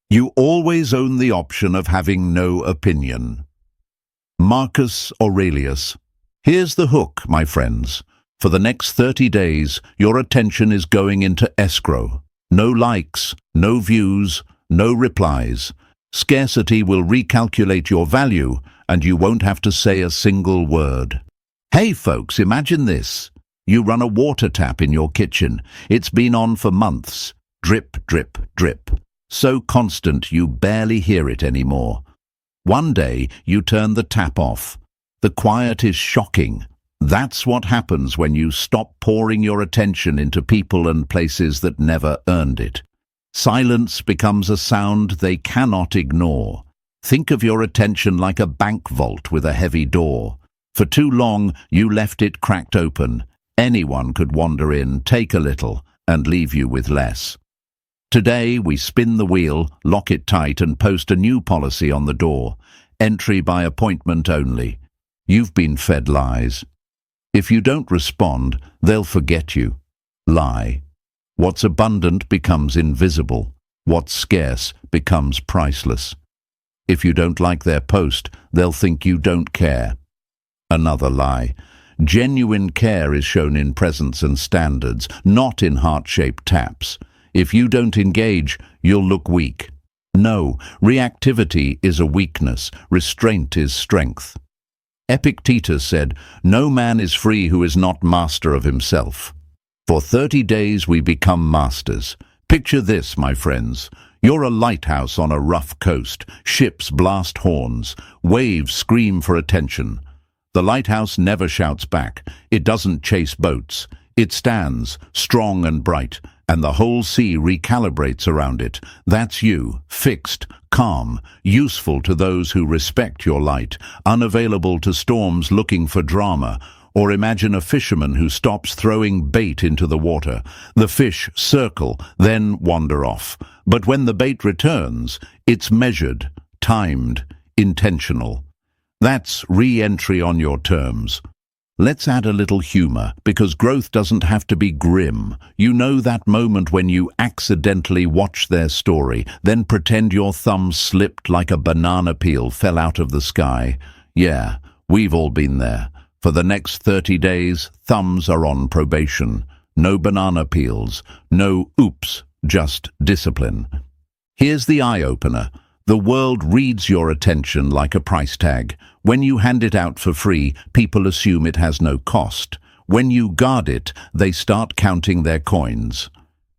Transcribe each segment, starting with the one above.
You always own the option of having no opinion. Marcus Aurelius. Here's the hook, my friends. For the next 30 days, your attention is going into escrow. No likes, no views, no replies. Scarcity will recalculate your value, and you won't have to say a single word. Hey folks, imagine this. You run a water tap in your kitchen. It's been on for months. Drip, drip, drip. So constant you barely hear it anymore. One day you turn the tap off. The quiet is shocking. That's what happens when you stop pouring your attention into people and places that never earned it. Silence becomes a sound they cannot ignore. Think of your attention like a bank vault with a heavy door. For too long you left it cracked open. Anyone could wander in, take a little, and leave you with less. Today we spin the wheel, lock it tight, and post a new policy on the door. Entry by appointment only. You've been fed lies. If you don't respond, they'll forget you. Lie. What's abundant becomes invisible. What's scarce becomes priceless. If you don't like their post, they'll think you don't care. Another lie. Genuine care is shown in presence and standards, not in heart-shaped taps. If you don't engage, you'll look weak. No, reactivity is a weakness. Restraint is strength. Epictetus said, "No man is free who is not master of himself." For 30 days we become masters. Picture this, my friends. You're a lighthouse on a rough coast. Ships blast horns. Waves scream for attention. The lighthouse never shouts back. It doesn't chase boats. It stands, strong and bright, and the whole sea recalibrates around it. That's you, fixed, calm, useful to those who respect your light, unavailable to storms looking for drama. Or imagine a fisherman who stops throwing bait into the water. The fish circle, then wander off. But when the bait returns, it's measured, timed, intentional. That's re-entry on your terms. Let's add a little humor, because growth doesn't have to be grim. You know that moment when you accidentally watch their story, then pretend your thumb slipped like a banana peel fell out of the sky. Yeah, we've all been there. For the next 30 days, thumbs are on probation. No banana peels, no oops, just discipline. Here's the eye-opener. The world reads your attention like a price tag. When you hand it out for free, people assume it has no cost. When you guard it, they start counting their coins.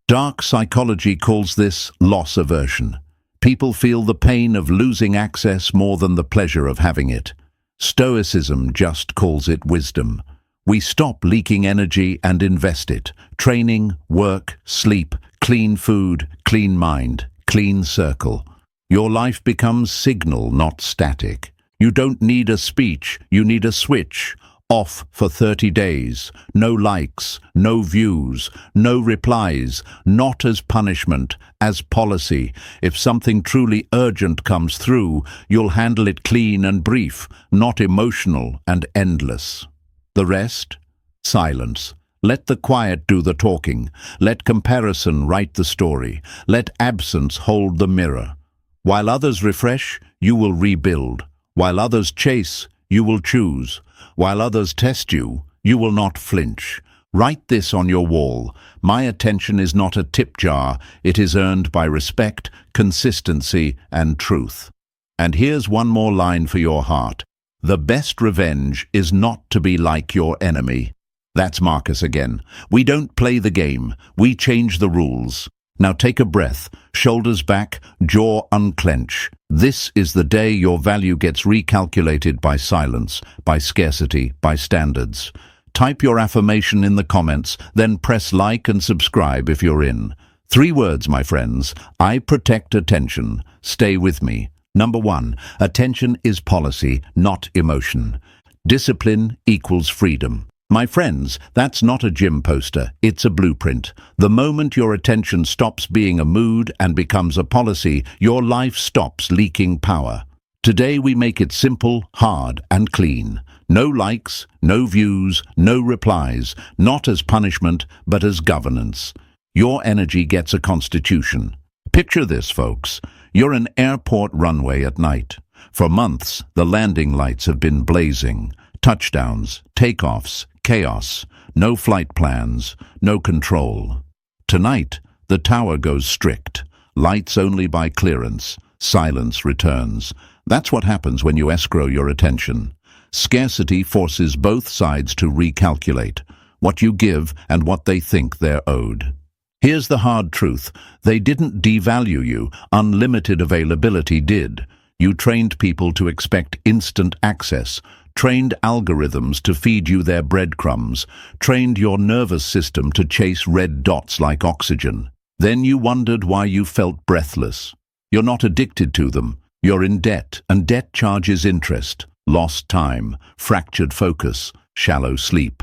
Dark psychology calls this loss aversion. People feel the pain of losing access more than the pleasure of having it. Stoicism just calls it wisdom. We stop leaking energy and invest it. Training, work, sleep, clean food, clean mind, clean circle. Your life becomes signal, not static. You don't need a speech, you need a switch. Off for 30 days. No likes, no views, no replies. Not as punishment, as policy. If something truly urgent comes through, you'll handle it clean and brief, not emotional and endless. The rest? Silence. Let the quiet do the talking. Let comparison write the story. Let absence hold the mirror. While others refresh, you will rebuild. While others chase, you will choose. While others test you, you will not flinch. Write this on your wall. My attention is not a tip jar. It is earned by respect, consistency, and truth. And here's one more line for your heart. The best revenge is not to be like your enemy. That's Marcus again. We don't play the game. We change the rules. Now take a breath, shoulders back, jaw unclench. This is the day your value gets recalculated by silence, by scarcity, by standards. Type your affirmation in the comments, then press like and subscribe if you're in. 3 words, my friends. I protect attention. Stay with me. Number 1, attention is policy, not emotion. Discipline equals freedom. My friends, that's not a gym poster, it's a blueprint. The moment your attention stops being a mood and becomes a policy, your life stops leaking power. Today we make it simple, hard, and clean. No likes, no views, no replies, not as punishment, but as governance. Your energy gets a constitution. Picture this, folks. You're an airport runway at night. For months, the landing lights have been blazing. Touchdowns, takeoffs, chaos. No flight plans, no control. Tonight, the tower goes strict. Lights only by clearance. Silence returns. That's what happens when you escrow your attention. Scarcity forces both sides to recalculate what you give and what they think they're owed. Here's the hard truth. They didn't devalue you. Unlimited availability did. You trained people to expect instant access, trained algorithms to feed you their breadcrumbs, trained your nervous system to chase red dots like oxygen. Then you wondered why you felt breathless. You're not addicted to them. You're in debt, and debt charges interest, lost time, fractured focus, shallow sleep.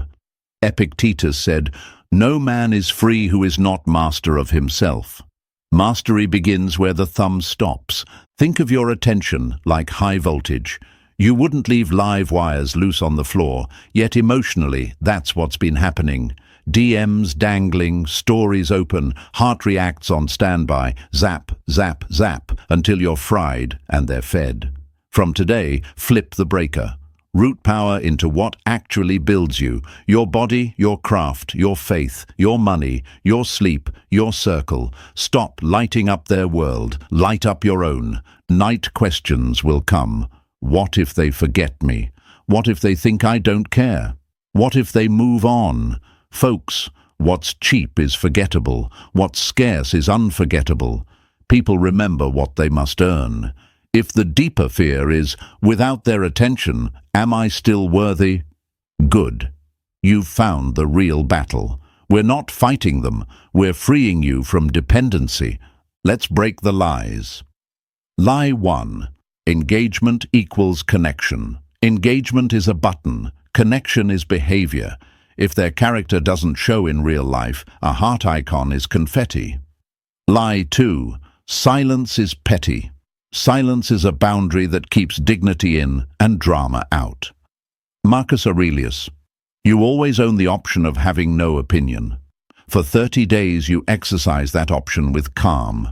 Epictetus said, "No man is free who is not master of himself." Mastery begins where the thumb stops. Think of your attention like high voltage. You wouldn't leave live wires loose on the floor, yet emotionally that's what's been happening. DMs dangling, stories open, heart reacts on standby, zap, zap, zap, until you're fried and they're fed. From today, flip the breaker. Root power into what actually builds you. Your body, your craft, your faith, your money, your sleep, your circle. Stop lighting up their world. Light up your own. Night questions will come. What if they forget me? What if they think I don't care? What if they move on? Folks, what's cheap is forgettable. What's scarce is unforgettable. People remember what they must earn. If the deeper fear is, without their attention, am I still worthy? Good. You've found the real battle. We're not fighting them. We're freeing you from dependency. Let's break the lies. Lie 1. Engagement equals connection. Engagement is a button. Connection is behavior. If their character doesn't show in real life, a heart icon is confetti. Lie 2. Silence is petty. Silence is a boundary that keeps dignity in and drama out. Marcus Aurelius. You always own the option of having no opinion. For 30 days you exercise that option with calm.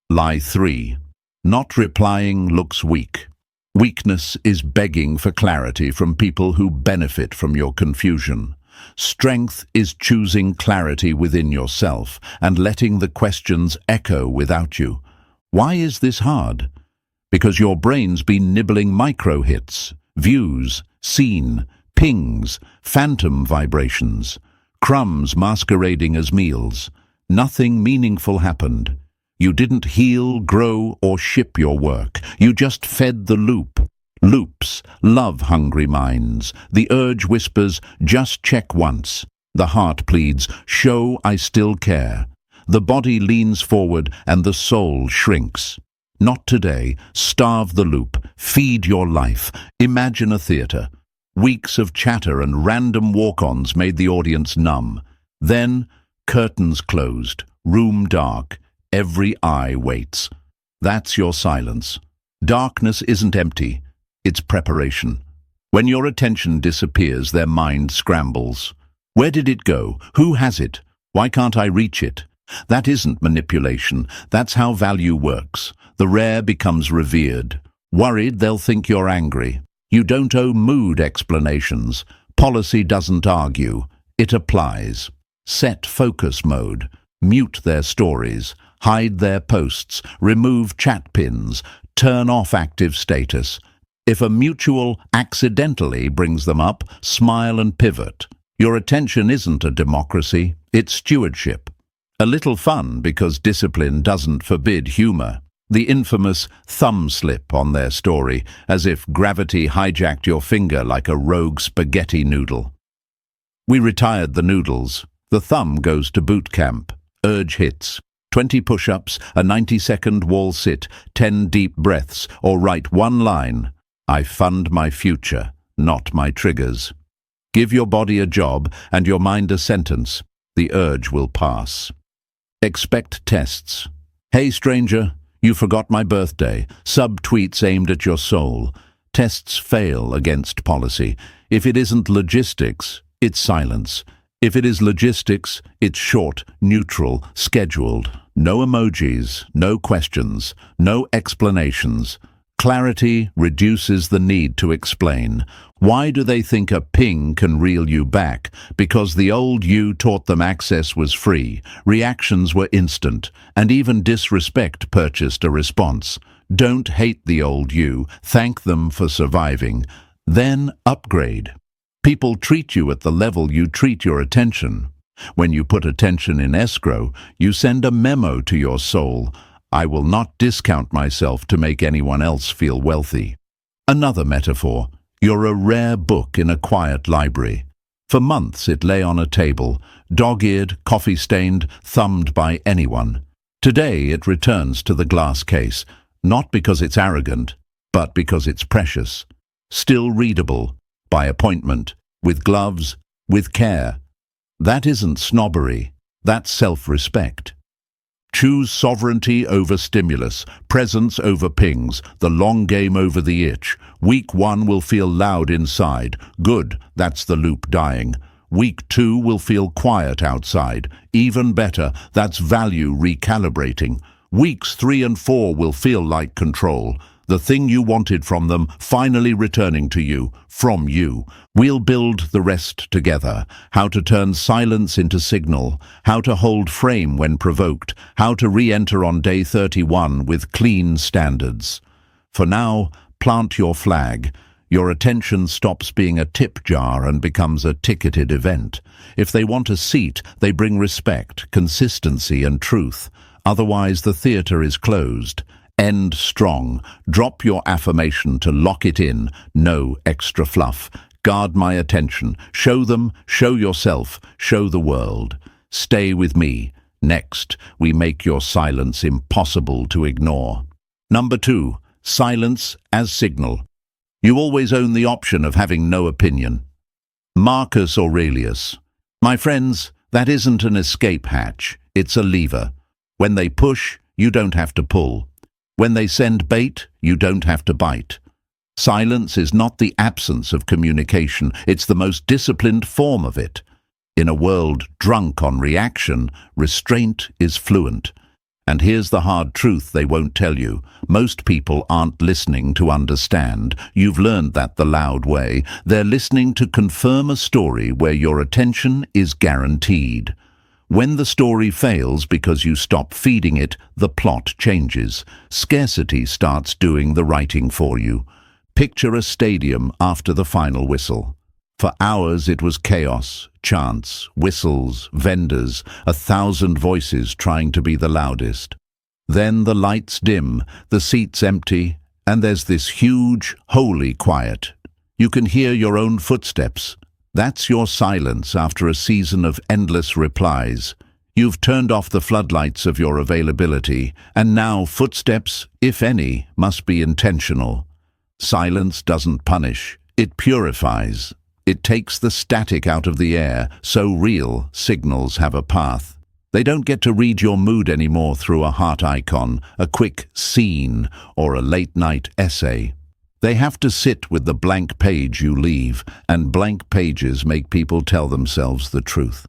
Lie 3. Not replying looks weak. Weakness is begging for clarity from people who benefit from your confusion. Strength is choosing clarity within yourself and letting the questions echo without you. Why is this hard? Because your brain's been nibbling micro-hits, views, seen, pings, phantom vibrations, crumbs masquerading as meals. Nothing meaningful happened. You didn't heal, grow, or ship your work. You just fed the loop. Loops, love-hungry minds. The urge whispers, just check once. The heart pleads, show I still care. The body leans forward and the soul shrinks. Not today. Starve the loop. Feed your life. Imagine a theatre. Weeks of chatter and random walk-ons made the audience numb. Then, curtains closed, room dark. Every eye waits. That's your silence. Darkness isn't empty. It's preparation. When your attention disappears, their mind scrambles. Where did it go? Who has it? Why can't I reach it? That isn't manipulation. That's how value works. The rare becomes revered. Worried, they'll think you're angry. You don't owe mood explanations. Policy doesn't argue. It applies. Set focus mode. Mute their stories. Hide their posts. Remove chat pins. Turn off active status. If a mutual accidentally brings them up, smile and pivot. Your attention isn't a democracy. It's stewardship. A little fun because discipline doesn't forbid humor. The infamous thumb slip on their story, as if gravity hijacked your finger like a rogue spaghetti noodle. We retired the noodles. The thumb goes to boot camp. Urge hits. 20 push-ups, a 90-second wall sit, 10 deep breaths, or write one line. I fund my future, not my triggers. Give your body a job and your mind a sentence. The urge will pass. Expect tests. Hey stranger, you forgot my birthday. Sub-tweets aimed at your soul. Tests fail against policy. If it isn't logistics, it's silence. If it is logistics, it's short, neutral, scheduled. No emojis, no questions, no explanations. Clarity reduces the need to explain. Why do they think a ping can reel you back? Because the old you taught them access was free, reactions were instant, and even disrespect purchased a response. Don't hate the old you, thank them for surviving. Then upgrade. People treat you at the level you treat your attention. When you put attention in escrow, you send a memo to your soul. I will not discount myself to make anyone else feel wealthy. Another metaphor. You're a rare book in a quiet library. For months it lay on a table, dog-eared, coffee-stained, thumbed by anyone. Today it returns to the glass case, not because it's arrogant, but because it's precious. Still readable, by appointment, with gloves, with care. That isn't snobbery, that's self-respect. Choose sovereignty over stimulus, presence over pings, the long game over the itch. Week 1 will feel loud inside. Good, that's the loop dying. Week 2 will feel quiet outside. Even better, that's value recalibrating. Weeks 3 and 4 will feel like control. The thing you wanted from them finally returning to you, from you. We'll build the rest together. How to turn silence into signal, how to hold frame when provoked, how to re-enter on day 31 with clean standards. For now, plant your flag. Your attention stops being a tip jar and becomes a ticketed event. If they want a seat, they bring respect, consistency and truth. Otherwise, the theater is closed. End strong. Drop your affirmation to lock it in. No extra fluff. Guard my attention. Show them, show yourself, show the world. Stay with me. Next, we make your silence impossible to ignore. Number 2, silence as signal. You always own the option of having no opinion. Marcus Aurelius. My friends, that isn't an escape hatch. It's a lever. When they push, you don't have to pull. When they send bait, you don't have to bite. Silence is not the absence of communication, it's the most disciplined form of it. In a world drunk on reaction, restraint is fluent. And here's the hard truth they won't tell you. Most people aren't listening to understand. You've learned that the loud way. They're listening to confirm a story where your attention is guaranteed. When the story fails because you stop feeding it, the plot changes. Scarcity starts doing the writing for you. Picture a stadium after the final whistle. For hours it was chaos, chants, whistles, vendors, 1,000 voices trying to be the loudest. Then the lights dim, the seats empty, and there's this huge, holy quiet. You can hear your own footsteps. That's your silence after a season of endless replies. You've turned off the floodlights of your availability, and now footsteps, if any, must be intentional. Silence doesn't punish, it purifies. It takes the static out of the air, so real signals have a path. They don't get to read your mood anymore through a heart icon, a quick scene, or a late-night essay. They have to sit with the blank page you leave, and blank pages make people tell themselves the truth.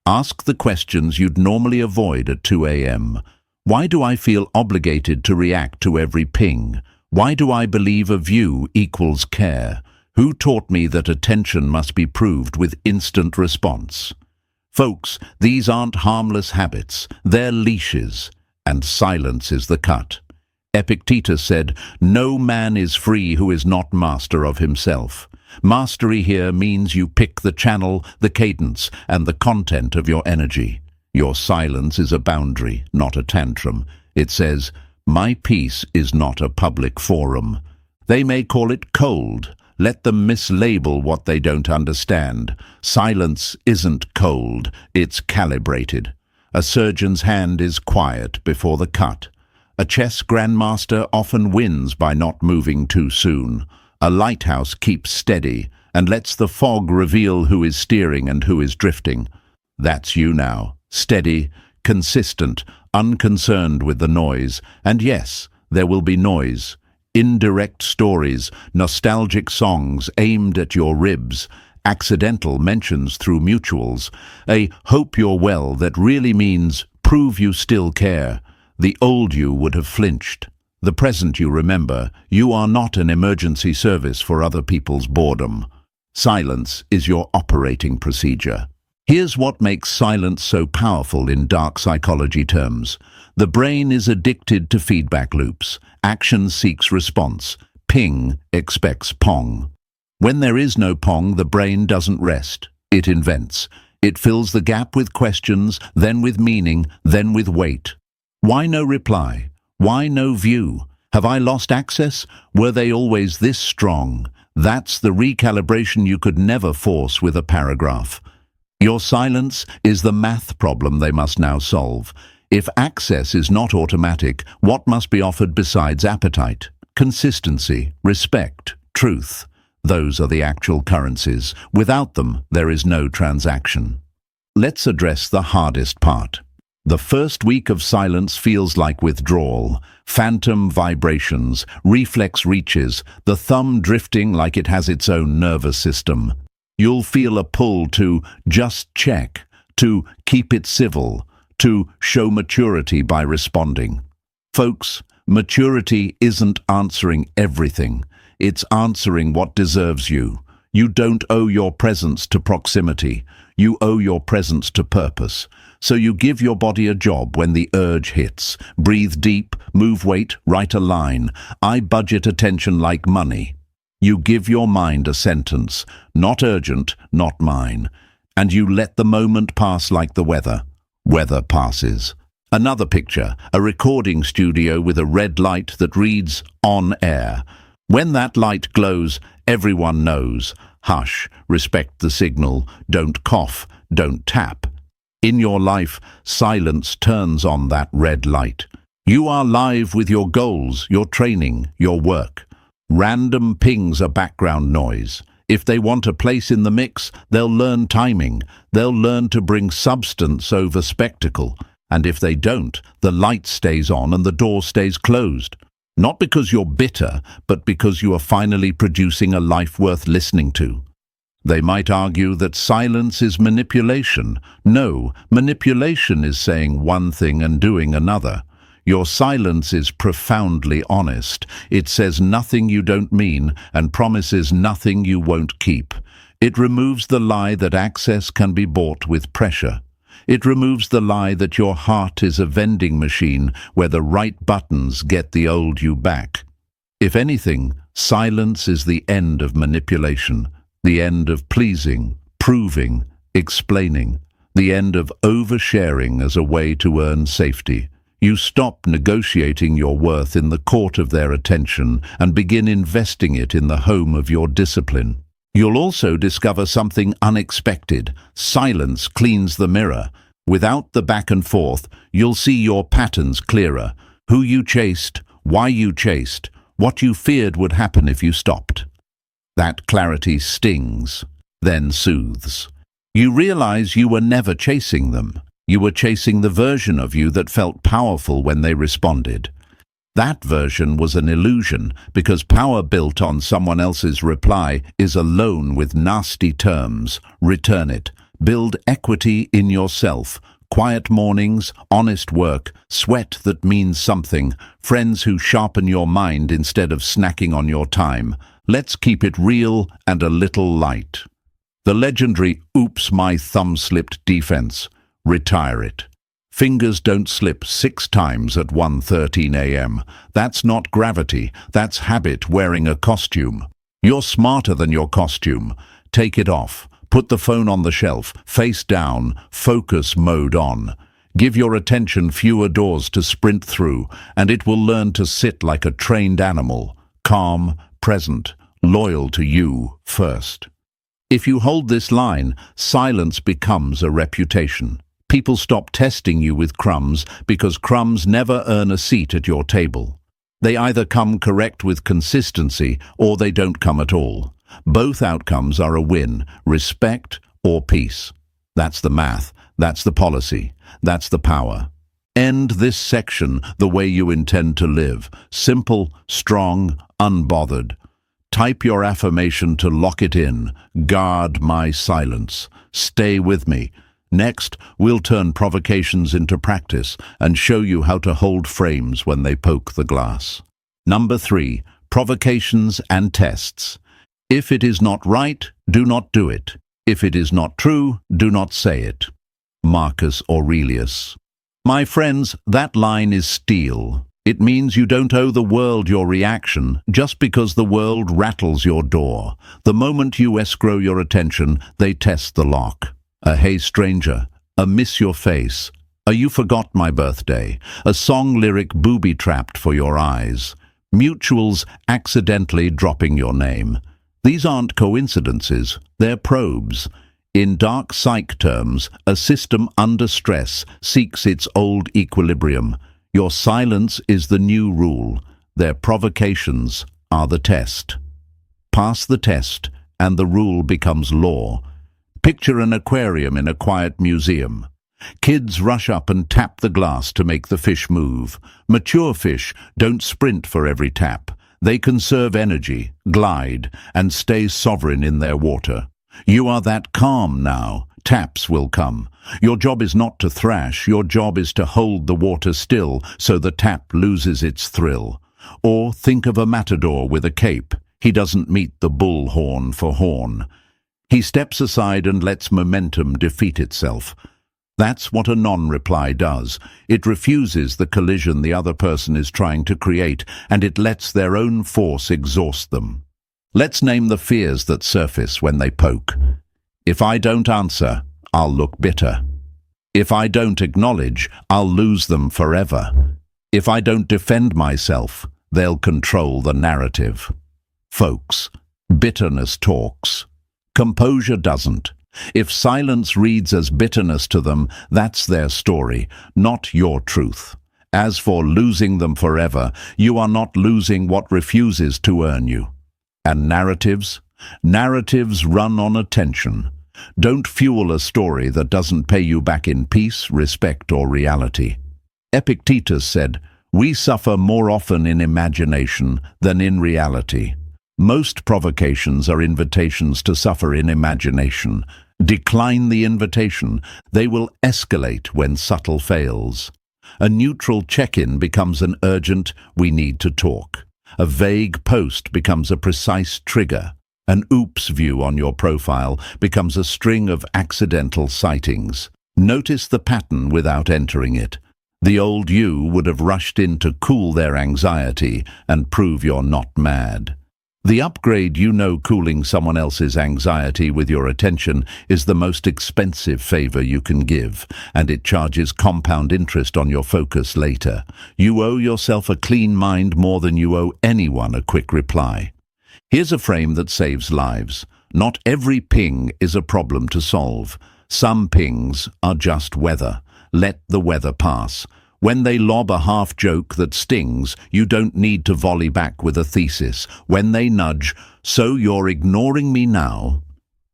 Ask the questions you'd normally avoid at 2 a.m. Why do I feel obligated to react to every ping? Why do I believe a view equals care? Who taught me that attention must be proved with instant response? Folks, these aren't harmless habits, they're leashes, and silence is the cut. Epictetus said, "No man is free who is not master of himself." Mastery here means you pick the channel, the cadence, and the content of your energy. Your silence is a boundary, not a tantrum. It says, "My peace is not a public forum." They may call it cold. Let them mislabel what they don't understand. Silence isn't cold, it's calibrated. A surgeon's hand is quiet before the cut. A chess grandmaster often wins by not moving too soon. A lighthouse keeps steady and lets the fog reveal who is steering and who is drifting. That's you now. Steady, consistent, unconcerned with the noise. And yes, there will be noise. Indirect stories, nostalgic songs aimed at your ribs, accidental mentions through mutuals, a hope you're well that really means prove you still care. The old you would have flinched. The present you remember, you are not an emergency service for other people's boredom. Silence is your operating procedure. Here's what makes silence so powerful in dark psychology terms. The brain is addicted to feedback loops. Action seeks response. Ping expects pong. When there is no pong, the brain doesn't rest. It invents. It fills the gap with questions, then with meaning, then with weight. Why no reply? Why no view? Have I lost access? Were they always this strong? That's the recalibration you could never force with a paragraph. Your silence is the math problem they must now solve. If access is not automatic, what must be offered besides appetite? Consistency, respect, truth. Those are the actual currencies. Without them, there is no transaction. Let's address the hardest part. The first week of silence feels like withdrawal, phantom vibrations, reflex reaches, the thumb drifting like it has its own nervous system. You'll feel a pull to just check, to keep it civil, to show maturity by responding. Folks, maturity isn't answering everything. It's answering what deserves you. You don't owe your presence to proximity. You owe your presence to purpose. So you give your body a job when the urge hits. Breathe deep, move weight, write a line. I budget attention like money. You give your mind a sentence, not urgent, not mine. And you let the moment pass like the weather. Weather passes. Another picture, a recording studio with a red light that reads on air. When that light glows, everyone knows. Hush, respect the signal, don't cough, don't tap. In your life, silence turns on that red light. You are live with your goals, your training, your work. Random pings are background noise. If they want a place in the mix, they'll learn timing. They'll learn to bring substance over spectacle. And if they don't, the light stays on and the door stays closed. Not because you're bitter, but because you are finally producing a life worth listening to. They might argue that silence is manipulation. No, manipulation is saying one thing and doing another. Your silence is profoundly honest. It says nothing you don't mean and promises nothing you won't keep. It removes the lie that access can be bought with pressure. It removes the lie that your heart is a vending machine where the right buttons get the old you back. If anything, silence is the end of manipulation, the end of pleasing, proving, explaining, the end of oversharing as a way to earn safety. You stop negotiating your worth in the court of their attention and begin investing it in the home of your discipline. You'll also discover something unexpected. Silence cleans the mirror. Without the back and forth, you'll see your patterns clearer. Who you chased, why you chased, what you feared would happen if you stopped. That clarity stings, then soothes. You realize you were never chasing them. You were chasing the version of you that felt powerful when they responded. That version was an illusion because power built on someone else's reply is alone with nasty terms. Return it. Build equity in yourself. Quiet mornings, honest work, sweat that means something, friends who sharpen your mind instead of snacking on your time. Let's keep it real and a little light. The legendary "oops, my thumb slipped" defense. Retire it. Fingers don't slip 6 times at 1:13 a.m. That's not gravity, that's habit wearing a costume. You're smarter than your costume. Take it off. Put the phone on the shelf, face down, focus mode on. Give your attention fewer doors to sprint through, and it will learn to sit like a trained animal, calm, present, loyal to you first. If you hold this line, silence becomes a reputation. People stop testing you with crumbs because crumbs never earn a seat at your table. They either come correct with consistency or they don't come at all. Both outcomes are a win, respect or peace. That's the math, that's the policy, that's the power. End this section the way you intend to live. Simple, strong, unbothered. Type your affirmation to lock it in. Guard my silence. Stay with me. Next, we'll turn provocations into practice and show you how to hold frames when they poke the glass. Number 3. Provocations and tests. If it is not right, do not do it. If it is not true, do not say it. Marcus Aurelius. My friends, that line is steel. It means you don't owe the world your reaction just because the world rattles your door. The moment you escrow your attention, they test the lock. A "Hey stranger," a "Miss your face," a "You forgot my birthday," a song lyric booby-trapped for your eyes. Mutuals accidentally dropping your name. These aren't coincidences, they're probes. In dark psych terms, a system under stress seeks its old equilibrium. Your silence is the new rule. Their provocations are the test. Pass the test, and the rule becomes law. Picture an aquarium in a quiet museum. Kids rush up and tap the glass to make the fish move. Mature fish don't sprint for every tap. They conserve energy, glide, and stay sovereign in their water. You are that calm now. Taps will come. Your job is not to thrash, your job is to hold the water still so the tap loses its thrill. Or think of a matador with a cape. He doesn't meet the bull horn for horn. He steps aside and lets momentum defeat itself. That's what a non-reply does. It refuses the collision the other person is trying to create, and it lets their own force exhaust them. Let's name the fears that surface when they poke. If I don't answer, I'll look bitter. If I don't acknowledge, I'll lose them forever. If I don't defend myself, they'll control the narrative. Folks, bitterness talks. Composure doesn't. If silence reads as bitterness to them, that's their story, not your truth. As for losing them forever, you are not losing what refuses to earn you. And narratives? Narratives run on attention. Don't fuel a story that doesn't pay you back in peace, respect, or reality. Epictetus said, "We suffer more often in imagination than in reality." Most provocations are invitations to suffer in imagination. Decline the invitation. They will escalate when subtle fails. A neutral check-in becomes an urgent, "We need to talk." A vague post becomes a precise trigger. An oops view on your profile becomes a string of accidental sightings. Notice the pattern without entering it. The old you would have rushed in to cool their anxiety and prove you're not mad. The upgrade cooling someone else's anxiety with your attention is the most expensive favor you can give, and it charges compound interest on your focus later. You owe yourself a clean mind more than you owe anyone a quick reply. Here's a frame that saves lives. Not every ping is a problem to solve. Some pings are just weather. Let the weather pass. When they lob a half-joke that stings, you don't need to volley back with a thesis. When they nudge, "So you're ignoring me now?"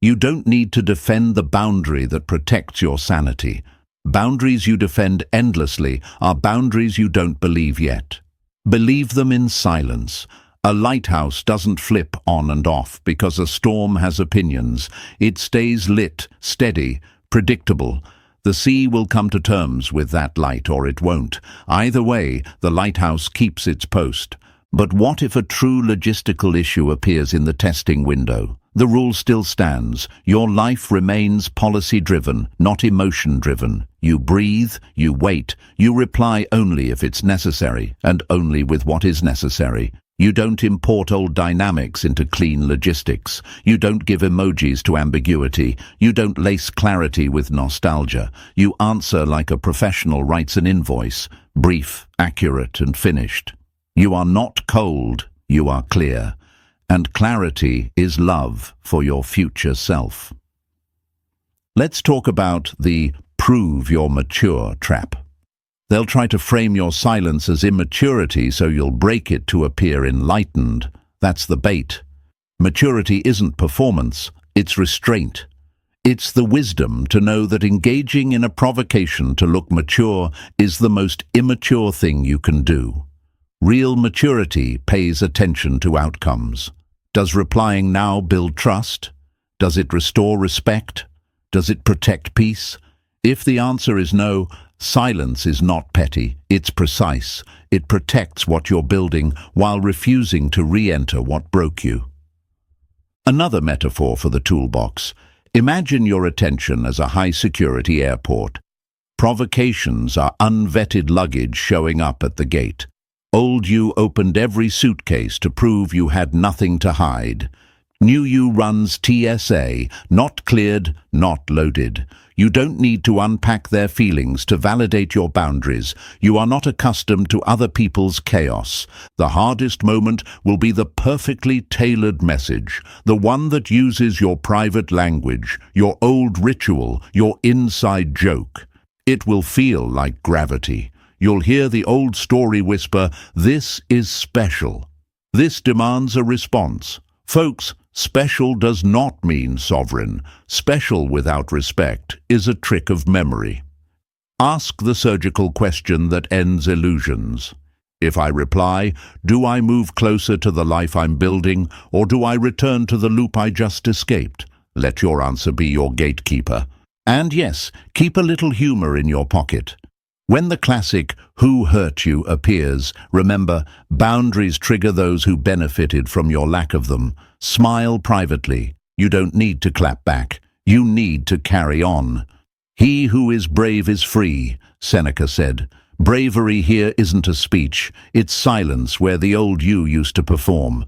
You don't need to defend the boundary that protects your sanity. Boundaries you defend endlessly are boundaries you don't believe yet. Believe them in silence. A lighthouse doesn't flip on and off because a storm has opinions. It stays lit, steady, predictable. The sea will come to terms with that light or it won't. Either way, the lighthouse keeps its post. But what if a true logistical issue appears in the testing window? The rule still stands. Your life remains policy-driven, not emotion-driven. You breathe, you wait, you reply only if it's necessary, and only with what is necessary. You don't import old dynamics into clean logistics. You don't give emojis to ambiguity. You don't lace clarity with nostalgia. You answer like a professional writes an invoice, brief, accurate, and finished. You are not cold, you are clear. And clarity is love for your future self. Let's talk about the "prove you're mature" trap. They'll try to frame your silence as immaturity so you'll break it to appear enlightened. That's the bait. Maturity isn't performance, it's restraint. It's the wisdom to know that engaging in a provocation to look mature is the most immature thing you can do. Real maturity pays attention to outcomes. Does replying now build trust? Does it restore respect? Does it protect peace? If the answer is no, silence is not petty, it's precise. It protects what you're building while refusing to re-enter what broke you. Another metaphor for the toolbox. Imagine your attention as a high-security airport. Provocations are unvetted luggage showing up at the gate. Old you opened every suitcase to prove you had nothing to hide. New you runs TSA, not cleared, not loaded. You don't need to unpack their feelings to validate your boundaries. You are not accustomed to other people's chaos. The hardest moment will be the perfectly tailored message, the one that uses your private language, your old ritual, your inside joke. It will feel like gravity. You'll hear the old story whisper, "This is special." This demands a response. Folks, special does not mean sovereign. Special without respect is a trick of memory. Ask the surgical question that ends illusions. If I reply, do I move closer to the life I'm building, or do I return to the loop I just escaped? Let your answer be your gatekeeper. And yes, keep a little humor in your pocket. When the classic "Who hurt you" appears, remember, boundaries trigger those who benefited from your lack of them. Smile privately. You don't need to clap back. You need to carry on. He who is brave is free, Seneca said. Bravery here isn't a speech. It's silence where the old you used to perform.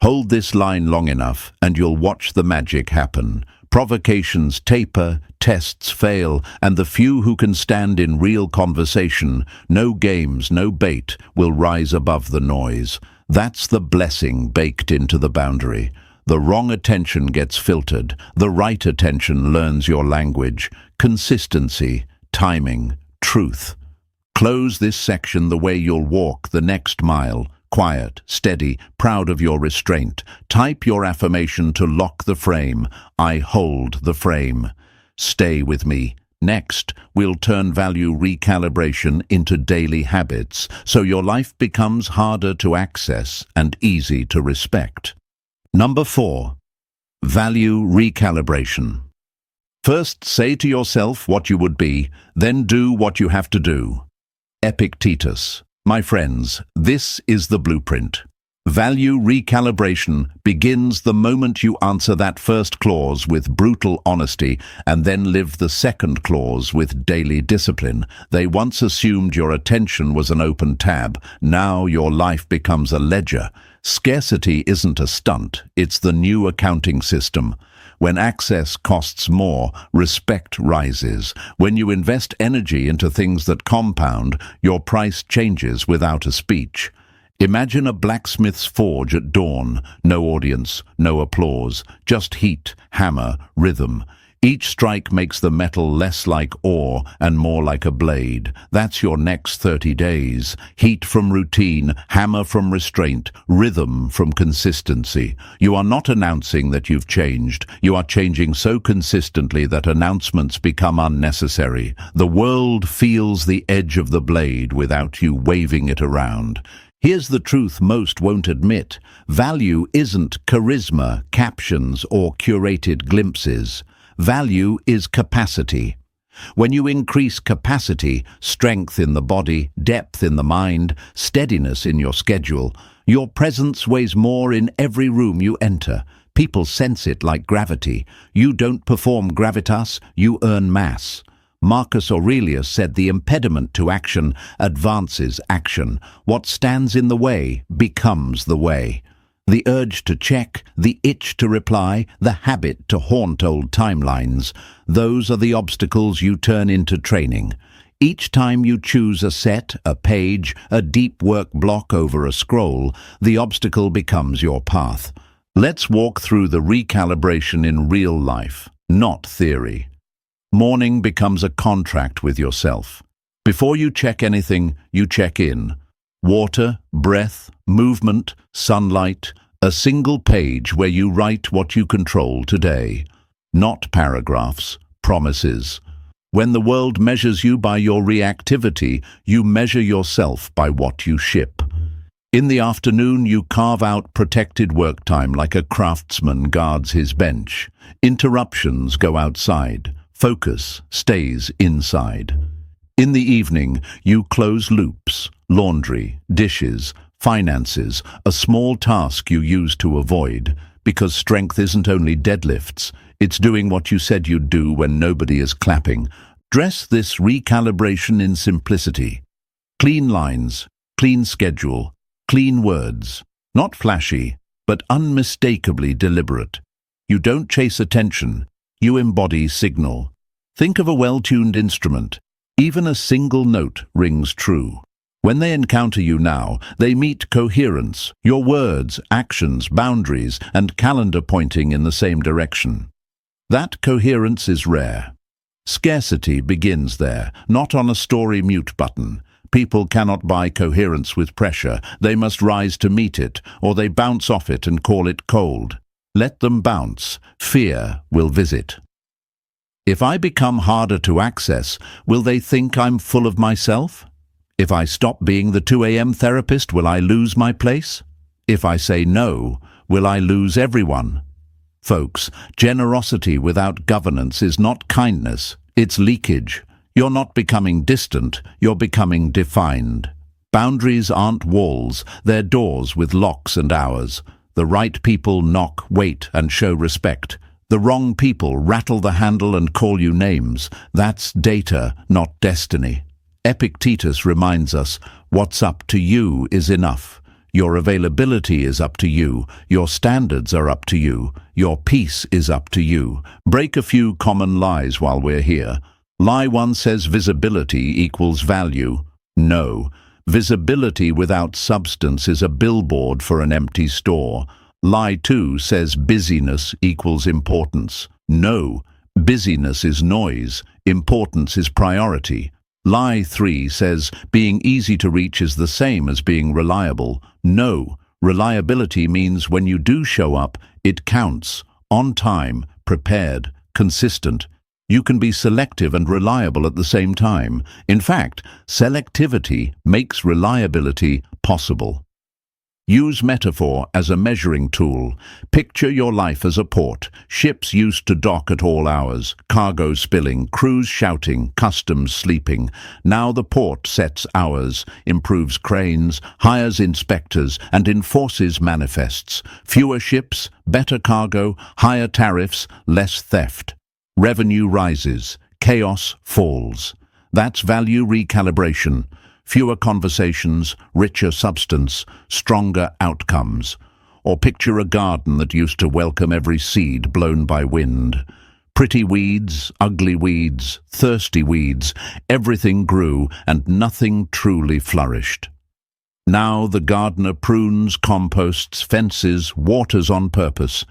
Hold this line long enough and you'll watch the magic happen. Provocations taper, tests fail, and the few who can stand in real conversation, no games, no bait, will rise above the noise. That's the blessing baked into the boundary. The wrong attention gets filtered. The right attention learns your language. Consistency, timing, truth. Close this section the way you'll walk the next mile. Quiet, steady, proud of your restraint. Type your affirmation to lock the frame. I hold the frame. Stay with me. Next, we'll turn value recalibration into daily habits, so your life becomes harder to access and easy to respect. Number 4. Value recalibration. First, say to yourself what you would be, then do what you have to do. Epictetus. My friends, this is the blueprint. Value recalibration begins the moment you answer that first clause with brutal honesty and then live the second clause with daily discipline. They once assumed your attention was an open tab. Now your life becomes a ledger. Scarcity isn't a stunt, it's the new accounting system. When access costs more, respect rises. When you invest energy into things that compound, your price changes without a speech. Imagine a blacksmith's forge at dawn. No audience, no applause, just heat, hammer, rhythm. Each strike makes the metal less like ore and more like a blade. That's your next 30 days. Heat from routine, hammer from restraint, rhythm from consistency. You are not announcing that you've changed. You are changing so consistently that announcements become unnecessary. The world feels the edge of the blade without you waving it around. Here's the truth most won't admit. Value isn't charisma, captions, or curated glimpses. Value is capacity. When you increase capacity, strength in the body, depth in the mind, steadiness in your schedule, your presence weighs more in every room you enter. People sense it like gravity. You don't perform gravitas, you earn mass. Marcus Aurelius said the impediment to action advances action. What stands in the way becomes the way. The urge to check, the itch to reply, the habit to haunt old timelines, those are the obstacles you turn into training. Each time you choose a set, a page, a deep work block over a scroll, the obstacle becomes your path. Let's walk through the recalibration in real life, not theory. Morning becomes a contract with yourself. Before you check anything, you check in. Water, breath, movement, sunlight, a single page where you write what you control today. Not paragraphs, promises. When the world measures you by your reactivity, you measure yourself by what you ship. In the afternoon, you carve out protected work time like a craftsman guards his bench. Interruptions go outside. Focus stays inside. In the evening, you close loops, laundry, dishes, finances, a small task you use to avoid, because strength isn't only deadlifts, it's doing what you said you'd do when nobody is clapping. Dress this recalibration in simplicity. Clean lines, clean schedule, clean words. Not flashy, but unmistakably deliberate. You don't chase attention, you embody signal. Think of a well-tuned instrument. Even a single note rings true. When they encounter you now, they meet coherence, your words, actions, boundaries, and calendar pointing in the same direction. That coherence is rare. Scarcity begins there, not on a story mute button. People cannot buy coherence with pressure. They must rise to meet it, or they bounce off it and call it cold. Let them bounce. Fear will visit. If I become harder to access, will they think I'm full of myself? If I stop being the 2 a.m. therapist, will I lose my place? If I say no, will I lose everyone? Folks, generosity without governance is not kindness, it's leakage. You're not becoming distant, you're becoming defined. Boundaries aren't walls, they're doors with locks and hours. The right people knock, wait, and show respect. The wrong people rattle the handle and call you names. That's data, not destiny. Epictetus reminds us, what's up to you is enough. Your availability is up to you. Your standards are up to you. Your peace is up to you. Break a few common lies while we're here. Lie 1 says visibility equals value. No. Visibility without substance is a billboard for an empty store. Lie 2 says busyness equals importance. No. Busyness is noise. Importance is priority. Lie 3 says being easy to reach is the same as being reliable. No. Reliability means when you do show up, it counts. On time, prepared, consistent. You can be selective and reliable at the same time. In fact, selectivity makes reliability possible. Use metaphor as a measuring tool. Picture your life as a port. Ships used to dock at all hours, cargo spilling, crews shouting, customs sleeping. Now the port sets hours, improves cranes, hires inspectors, and enforces manifests. Fewer ships, better cargo, higher tariffs, less theft. Revenue rises, chaos falls. That's value recalibration. Fewer conversations, richer substance, stronger outcomes. Or picture a garden that used to welcome every seed blown by wind. Pretty weeds, ugly weeds, thirsty weeds, everything grew and nothing truly flourished. Now the gardener prunes, composts, fences, waters on purpose.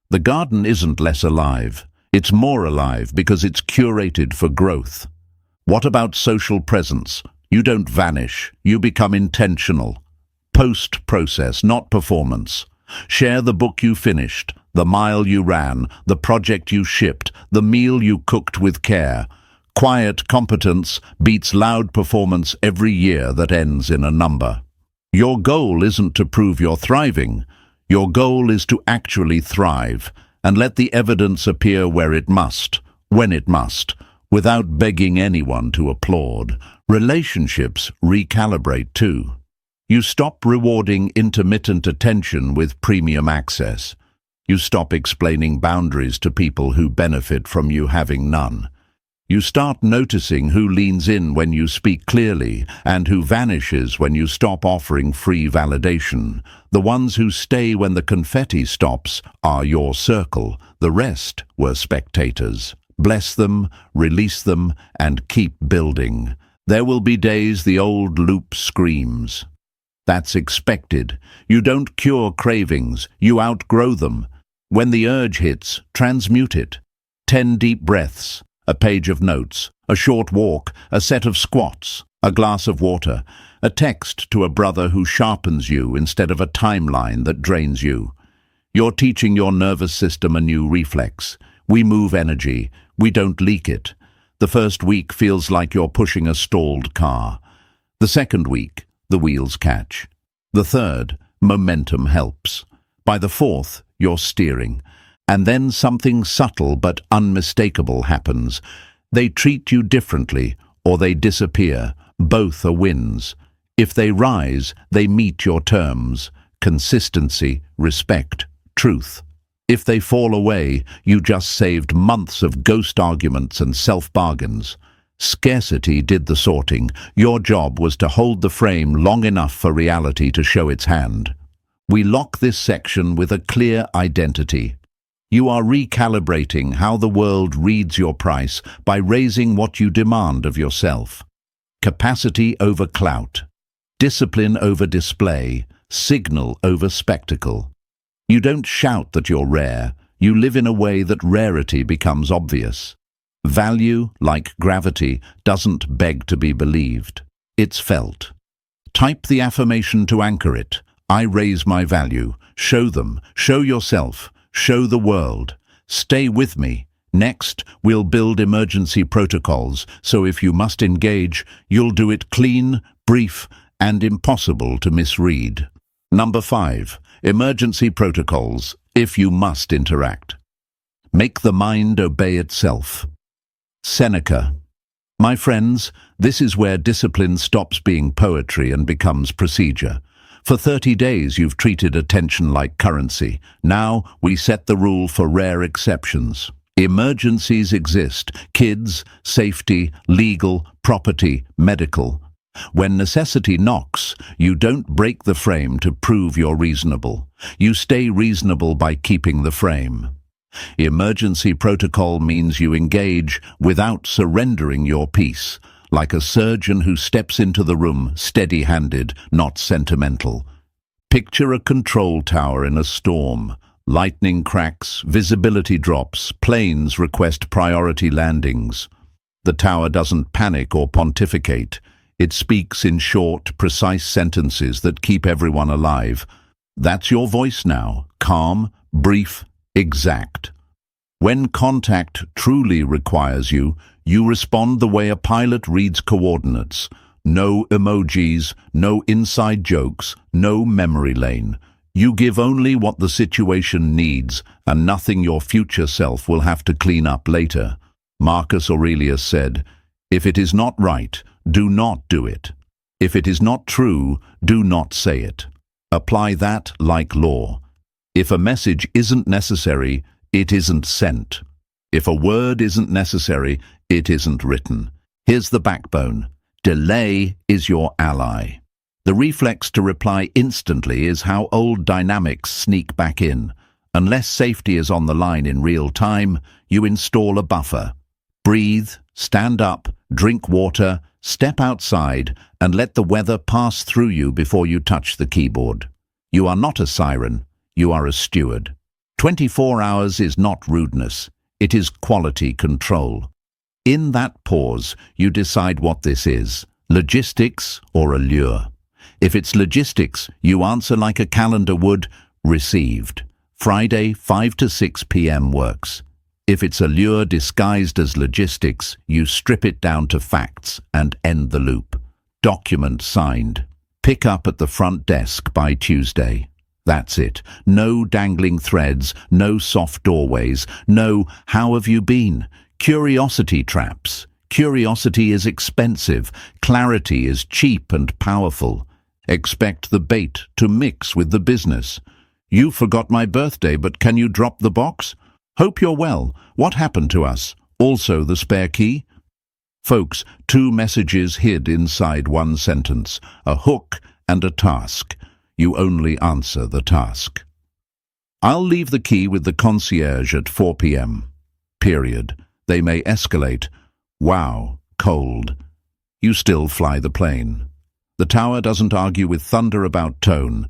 The garden isn't less alive. It's more alive because it's curated for growth. What about social presence? You don't vanish, you become intentional. Post-process, not performance. Share the book you finished, the mile you ran, the project you shipped, the meal you cooked with care. Quiet competence beats loud performance every year that ends in a number. Your goal isn't to prove you're thriving. Your goal is to actually thrive. And let the evidence appear where it must, when it must, without begging anyone to applaud. Relationships recalibrate too. You stop rewarding intermittent attention with premium access. You stop explaining boundaries to people who benefit from you having none. You start noticing who leans in when you speak clearly and who vanishes when you stop offering free validation. The ones who stay when the confetti stops are your circle. The rest were spectators. Bless them, release them, and keep building. There will be days the old loop screams. That's expected. You don't cure cravings, you outgrow them. When the urge hits, transmute it. 10 deep breaths. A page of notes, a short walk, a set of squats, a glass of water, a text to a brother who sharpens you instead of a timeline that drains you. You're teaching your nervous system a new reflex. We move energy, we don't leak it. The first week feels like you're pushing a stalled car. The second week, the wheels catch. The third, momentum helps. By the fourth, you're steering. And then something subtle but unmistakable happens. They treat you differently, or they disappear. Both are wins. If they rise, they meet your terms. Consistency, respect, truth. If they fall away, you just saved months of ghost arguments and self-bargains. Scarcity did the sorting. Your job was to hold the frame long enough for reality to show its hand. We lock this section with a clear identity. You are recalibrating how the world reads your price by raising what you demand of yourself. Capacity over clout. Discipline over display. Signal over spectacle. You don't shout that you're rare. You live in a way that rarity becomes obvious. Value, like gravity, doesn't beg to be believed. It's felt. Type the affirmation to anchor it. I raise my value. Show them. Show yourself. Show the world. Stay with me. Next, we'll build emergency protocols, so if you must engage, you'll do it clean, brief, and impossible to misread. Number 5. Emergency protocols, if you must interact. Make the mind obey itself. Seneca. My friends, this is where discipline stops being poetry and becomes procedure. For 30 days you've treated attention like currency. Now we set the rule for rare exceptions. Emergencies exist: kids, safety, legal, property, medical. When necessity knocks, you don't break the frame to prove you're reasonable. You stay reasonable by keeping the frame. Emergency protocol means you engage without surrendering your peace, like a surgeon who steps into the room steady-handed, not sentimental. Picture a control tower in a storm. Lightning cracks, visibility drops, planes request priority landings. The tower doesn't panic or pontificate. It speaks in short, precise sentences that keep everyone alive. That's your voice now, calm, brief, exact. When contact truly requires you, you respond the way a pilot reads coordinates. No emojis, no inside jokes, no memory lane. You give only what the situation needs, and nothing your future self will have to clean up later. Marcus Aurelius said, "If it is not right, do not do it. If it is not true, do not say it." Apply that like law. If a message isn't necessary, it isn't sent. If a word isn't necessary, it isn't written. Here's the backbone. Delay is your ally. The reflex to reply instantly is how old dynamics sneak back in. Unless safety is on the line in real time, you install a buffer. Breathe, stand up, drink water, step outside, and let the weather pass through you before you touch the keyboard. You are not a siren, you are a steward. 24 hours is not rudeness, it is quality control. In that pause, you decide what this is, logistics or allure. If it's logistics, you answer like a calendar would, received. Friday, 5 to 6 p.m. works. If it's allure disguised as logistics, you strip it down to facts and end the loop. Document signed. Pick up at the front desk by Tuesday. That's it. No dangling threads, no soft doorways, no "how have you been?" Curiosity traps. Curiosity is expensive. Clarity is cheap and powerful. Expect the bait to mix with the business. "You forgot my birthday, but can you drop the box? Hope you're well. What happened to us? Also the spare key?" Folks, 2 messages hid inside one sentence, a hook and a task. You only answer the task. "I'll leave the key with the concierge at 4 p.m. Period. They may escalate. Wow, cold. You still fly the plane. The tower doesn't argue with thunder about tone.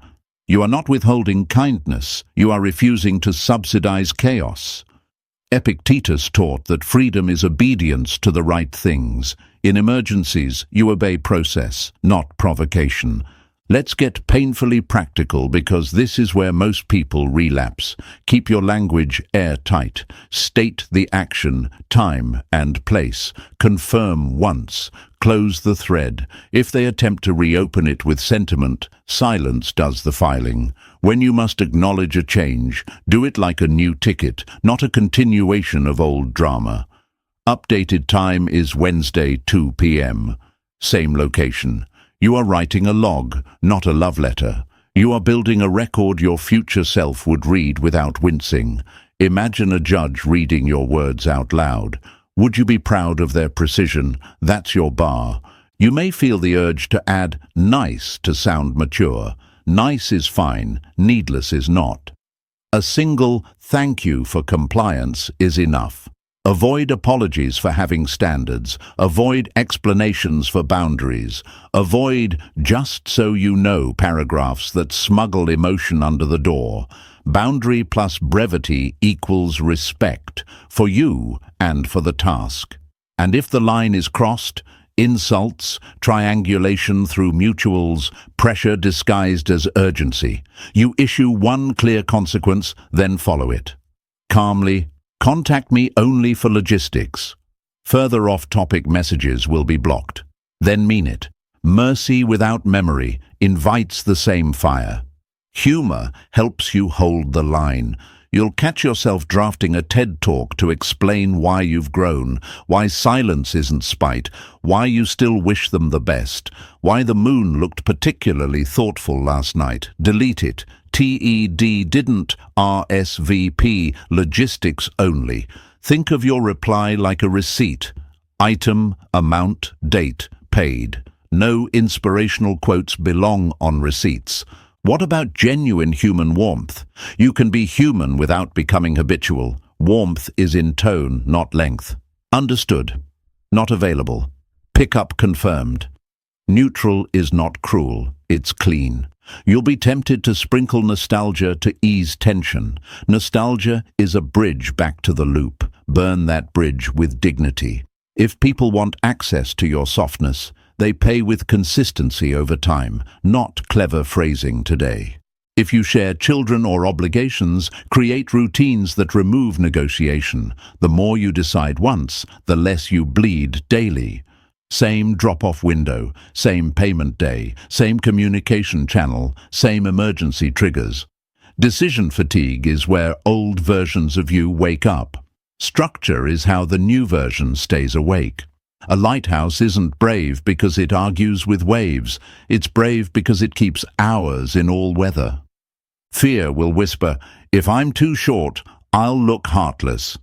You are not withholding kindness. You are refusing to subsidize chaos. Epictetus taught that freedom is obedience to the right things. In emergencies, you obey process, not provocation. Let's get painfully practical because this is where most people relapse. Keep your language airtight. State the action, time and place. Confirm once. Close the thread. If they attempt to reopen it with sentiment, silence does the filing. When you must acknowledge a change, do it like a new ticket, not a continuation of old drama. Updated time is Wednesday, 2 p.m. Same location. You are writing a log, not a love letter. You are building a record your future self would read without wincing. Imagine a judge reading your words out loud. Would you be proud of their precision? That's your bar. You may feel the urge to add nice to sound mature. Nice is fine, needless is not. A single thank you for compliance is enough. Avoid apologies for having standards. Avoid explanations for boundaries. Avoid just so you know paragraphs that smuggle emotion under the door. Boundary plus brevity equals respect for you and for the task. And if the line is crossed, insults, triangulation through mutuals, pressure disguised as urgency. You issue one clear consequence, then follow it. Calmly, contact me only for logistics. Further off-topic messages will be blocked. Then mean it. Mercy without memory invites the same fire. Humor helps you hold the line. You'll catch yourself drafting a TED Talk to explain why you've grown, why silence isn't spite, why you still wish them the best, why the moon looked particularly thoughtful last night. Delete it. TED didn't RSVP, logistics only. Think of your reply like a receipt. Item, amount, date, paid. No inspirational quotes belong on receipts. What about genuine human warmth? You can be human without becoming habitual. Warmth is in tone, not length. Understood. Not available. Pickup confirmed. Neutral is not cruel, it's clean. You'll be tempted to sprinkle nostalgia to ease tension. Nostalgia is a bridge back to the loop. Burn that bridge with dignity. If people want access to your softness, they pay with consistency over time, not clever phrasing today. If you share children or obligations, create routines that remove negotiation. The more you decide once, the less you bleed daily. Same drop-off window, same payment day, same communication channel, same emergency triggers. Decision fatigue is where old versions of you wake up. Structure is how the new version stays awake. A lighthouse isn't brave because it argues with waves. It's brave because it keeps hours in all weather. Fear will whisper, if I'm too short, I'll look heartless.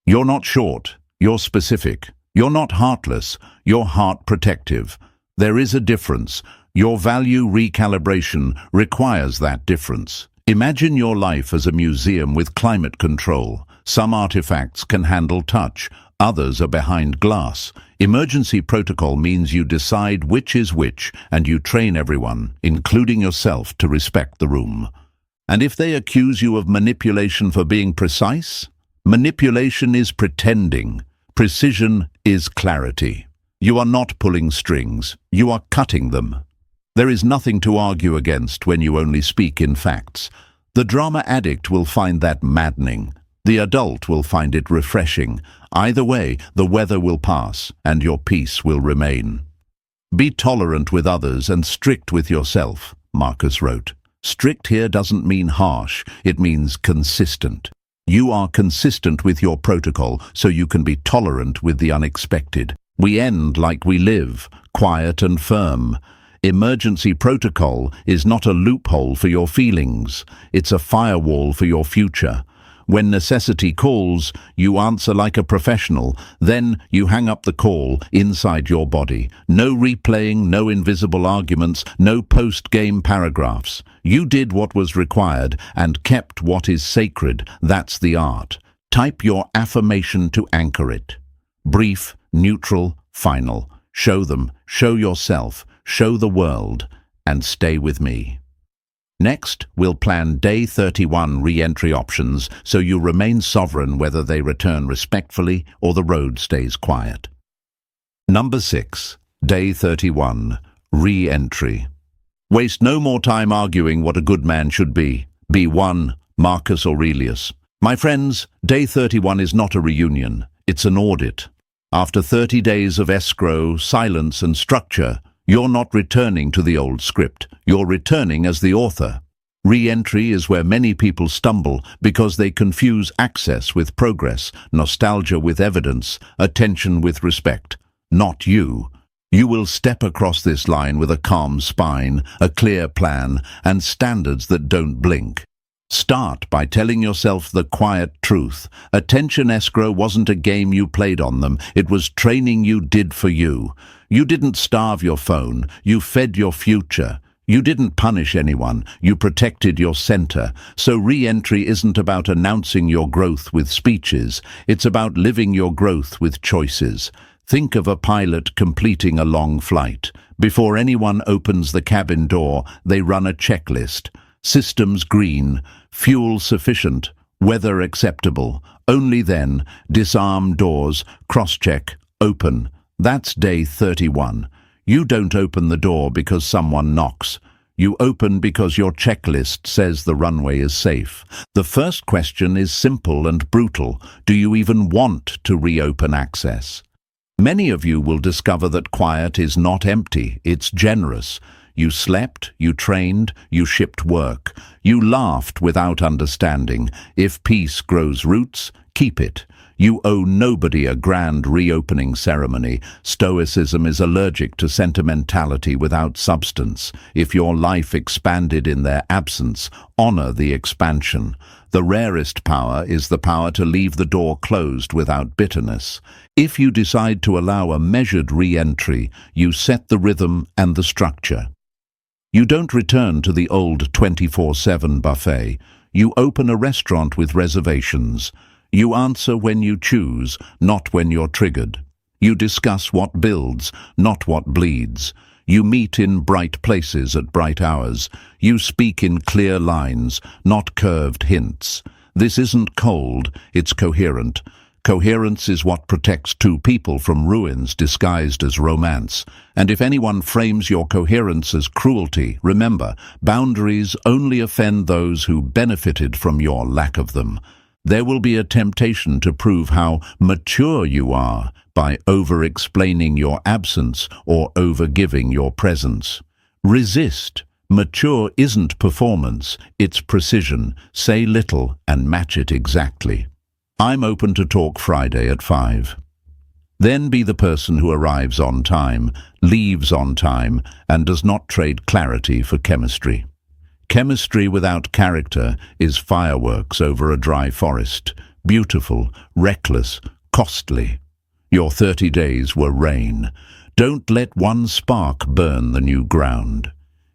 You're not short, you're specific. You're not heartless, you're heart protective. There is a difference. Your value recalibration requires that difference. Imagine your life as a museum with climate control. Some artifacts can handle touch, others are behind glass. Emergency protocol means you decide which is which, and you train everyone, including yourself, to respect the room. And if they accuse you of manipulation for being precise, manipulation is pretending. Precision is clarity. You are not pulling strings, you are cutting them. There is nothing to argue against when you only speak in facts. The drama addict will find that maddening. The adult will find it refreshing. Either way, the weather will pass, and your peace will remain. Be tolerant with others and strict with yourself, Marcus wrote. Strict here doesn't mean harsh, it means consistent. You are consistent with your protocol, so you can be tolerant with the unexpected. We end like we live, quiet and firm. Emergency protocol is not a loophole for your feelings. It's a firewall for your future. When necessity calls, you answer like a professional. Then you hang up the call inside your body. No replaying, no invisible arguments, no post-game paragraphs. You did what was required and kept what is sacred. That's the art. Type your affirmation to anchor it. Brief, neutral, final. Show them, show yourself, show the world, and stay with me. Next, we'll plan Day 31 re-entry options so you remain sovereign whether they return respectfully or the road stays quiet. Number 6. Day 31. Re-entry. Waste no more time arguing what a good man should be. Be one, Marcus Aurelius. My friends, day 31 is not a reunion, it's an audit. After 30 days of escrow, silence and structure, you're not returning to the old script, you're returning as the author. Re-entry is where many people stumble because they confuse access with progress, nostalgia with evidence, attention with respect. Not you. You will step across this line with a calm spine, a clear plan, and standards that don't blink. Start by telling yourself the quiet truth. Attention escrow wasn't a game you played on them, it was training you did for you. You didn't starve your phone, you fed your future. You didn't punish anyone, you protected your center. So re-entry isn't about announcing your growth with speeches, it's about living your growth with choices. Think of a pilot completing a long flight. Before anyone opens the cabin door, they run a checklist. Systems green, fuel sufficient, weather acceptable. Only then, disarm doors, cross-check, open. That's day 31. You don't open the door because someone knocks. You open because your checklist says the runway is safe. The first question is simple and brutal. Do you even want to reopen access? Many of you will discover that quiet is not empty, it's generous. You slept, you trained, you shipped work. You laughed without understanding. If peace grows roots, keep it. You owe nobody a grand reopening ceremony. Stoicism is allergic to sentimentality without substance. If your life expanded in their absence, honor the expansion. The rarest power is the power to leave the door closed without bitterness. If you decide to allow a measured re-entry, you set the rhythm and the structure. You don't return to the old 24/7 buffet. You open a restaurant with reservations. You answer when you choose, not when you're triggered. You discuss what builds, not what bleeds. You meet in bright places at bright hours. You speak in clear lines, not curved hints. This isn't cold, it's coherent. Coherence is what protects two people from ruins disguised as romance. And if anyone frames your coherence as cruelty, remember, boundaries only offend those who benefited from your lack of them. There will be a temptation to prove how mature you are by over-explaining your absence or over-giving your presence. Resist. Mature isn't performance, it's precision. Say little and match it exactly. I'm open to talk Friday at 5. Then be the person who arrives on time, leaves on time, and does not trade clarity for chemistry. Chemistry without character is fireworks over a dry forest, beautiful, reckless, costly. Your 30 days were rain. Don't let one spark burn the new ground.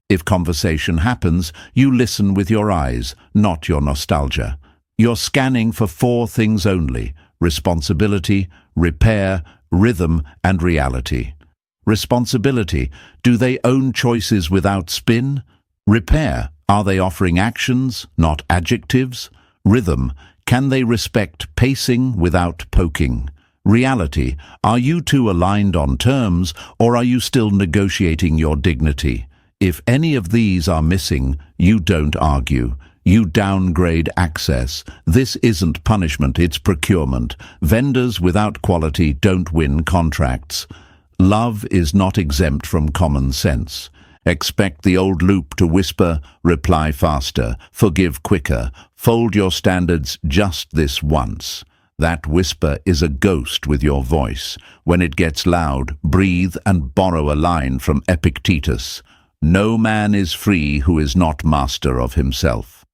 If conversation happens, you listen with your eyes, not your nostalgia. You're scanning for 4 things only: responsibility, repair, rhythm, and reality. Responsibility, do they own choices without spin? Repair, are they offering actions, not adjectives? Rhythm, can they respect pacing without poking? Reality, are you two aligned on terms, or are you still negotiating your dignity? If any of these are missing, you don't argue. You downgrade access. This isn't punishment, it's procurement. Vendors without quality don't win contracts. Love is not exempt from common sense. Expect the old loop to whisper, reply faster, forgive quicker, fold your standards just this once. That whisper is a ghost with your voice. When it gets loud, breathe and borrow a line from Epictetus. No man is free who is not master of himself.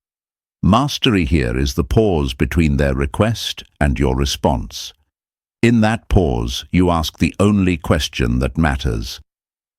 Mastery here is the pause between their request and your response. In that pause, you ask the only question that matters.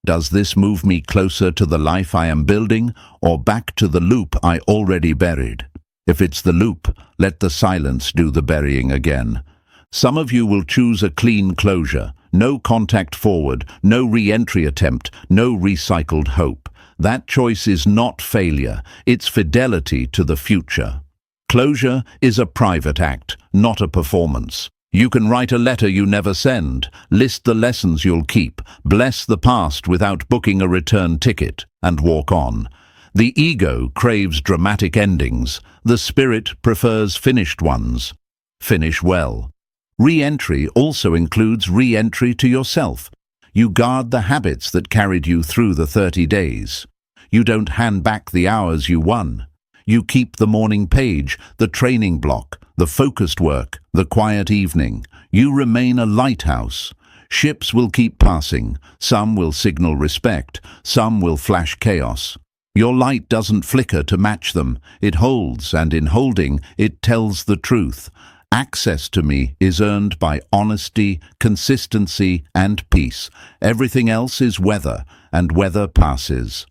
Does this move me closer to the life I am building, or back to the loop I already buried? If it's the loop, let the silence do the burying again. Some of you will choose a clean closure, no contact forward, no re-entry attempt, no recycled hope. That choice is not failure, it's fidelity to the future. Closure is a private act, not a performance. You can write a letter you never send, list the lessons you'll keep, bless the past without booking a return ticket, and walk on. The ego craves dramatic endings. The spirit prefers finished ones. Finish well. Re-entry also includes re-entry to yourself. You guard the habits that carried you through the 30 days. You don't hand back the hours you won. You keep the morning page, the training block, the focused work, the quiet evening. You remain a lighthouse. Ships will keep passing. Some will signal respect. Some will flash chaos. Your light doesn't flicker to match them. It holds, and in holding, it tells the truth. Access to me is earned by honesty, consistency, and peace. Everything else is weather, and weather passes.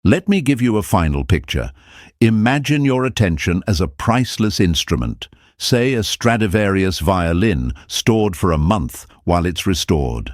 Let me give you a final picture. Imagine your attention as a priceless instrument, say a Stradivarius violin stored for a month while it's restored.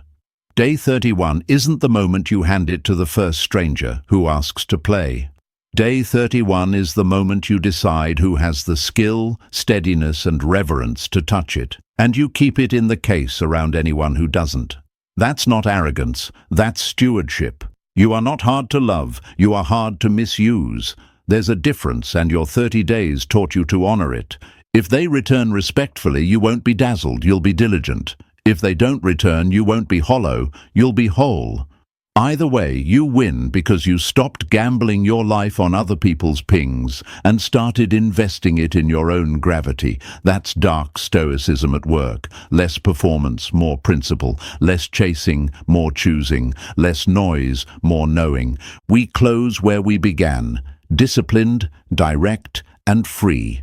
Day 31 isn't the moment you hand it to the first stranger who asks to play. Day 31 is the moment you decide who has the skill, steadiness, and reverence to touch it, and you keep it in the case around anyone who doesn't. That's not arrogance, that's stewardship. You are not hard to love, you are hard to misuse. There's a difference, and your 30 days taught you to honor it. If they return respectfully, you won't be dazzled, you'll be diligent. If they don't return, you won't be hollow, you'll be whole. Either way, you win because you stopped gambling your life on other people's pings and started investing it in your own gravity. That's dark stoicism at work. Less performance, more principle. Less chasing, more choosing. Less noise, more knowing. We close where we began. Disciplined, direct, and free.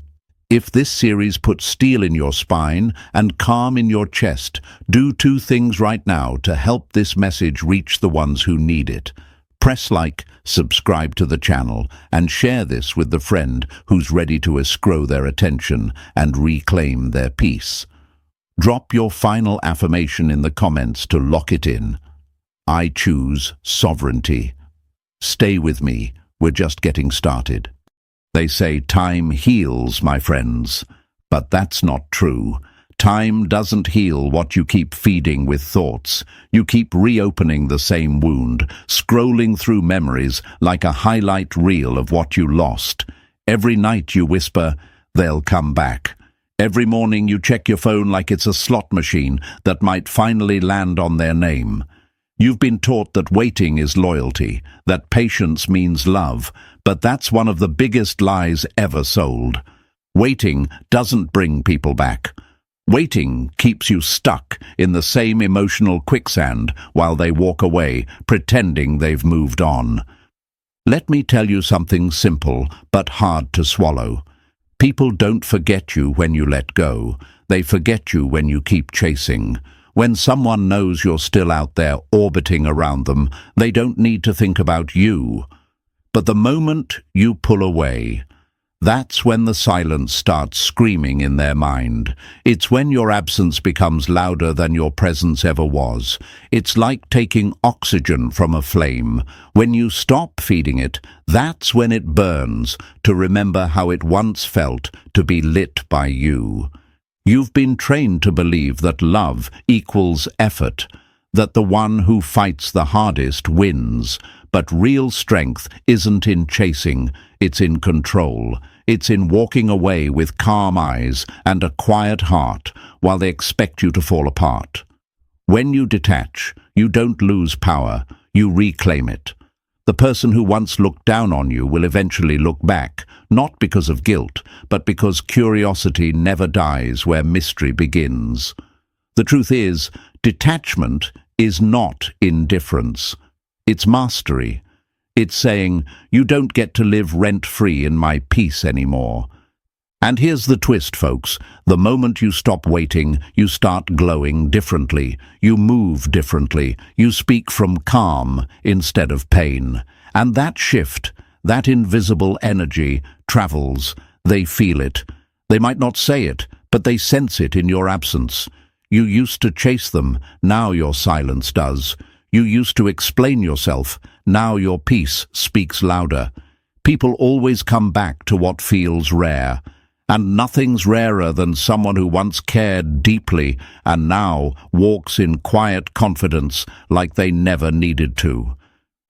If this series puts steel in your spine and calm in your chest, do 2 things right now to help this message reach the ones who need it. Press like, subscribe to the channel, and share this with the friend who's ready to escrow their attention and reclaim their peace. Drop your final affirmation in the comments to lock it in. I choose sovereignty. Stay with me, we're just getting started. They say time heals, my friends, but that's not true. Time doesn't heal what you keep feeding with thoughts. You keep reopening the same wound, scrolling through memories like a highlight reel of what you lost. Every night you whisper, they'll come back. Every morning you check your phone like it's a slot machine that might finally land on their name. You've been taught that waiting is loyalty, that patience means love, but that's one of the biggest lies ever sold. Waiting doesn't bring people back. Waiting keeps you stuck in the same emotional quicksand while they walk away, pretending they've moved on. Let me tell you something simple but hard to swallow. People don't forget you when you let go. They forget you when you keep chasing. When someone knows you're still out there orbiting around them, they don't need to think about you. But the moment you pull away, that's when the silence starts screaming in their mind. It's when your absence becomes louder than your presence ever was. It's like taking oxygen from a flame. When you stop feeding it, that's when it burns, to remember how it once felt to be lit by you. You've been trained to believe that love equals effort, that the one who fights the hardest wins. But real strength isn't in chasing, it's in control. It's in walking away with calm eyes and a quiet heart while they expect you to fall apart. When you detach, you don't lose power, you reclaim it. The person who once looked down on you will eventually look back, not because of guilt, but because curiosity never dies where mystery begins. The truth is, detachment is not indifference. It's mastery. It's saying, you don't get to live rent-free in my peace anymore. And here's the twist, folks. The moment you stop waiting, you start glowing differently. You move differently. You speak from calm instead of pain. And that shift, that invisible energy, travels. They feel it. They might not say it, but they sense it in your absence. You used to chase them, now your silence does. You used to explain yourself, now your peace speaks louder. People always come back to what feels rare. And nothing's rarer than someone who once cared deeply and now walks in quiet confidence like they never needed to.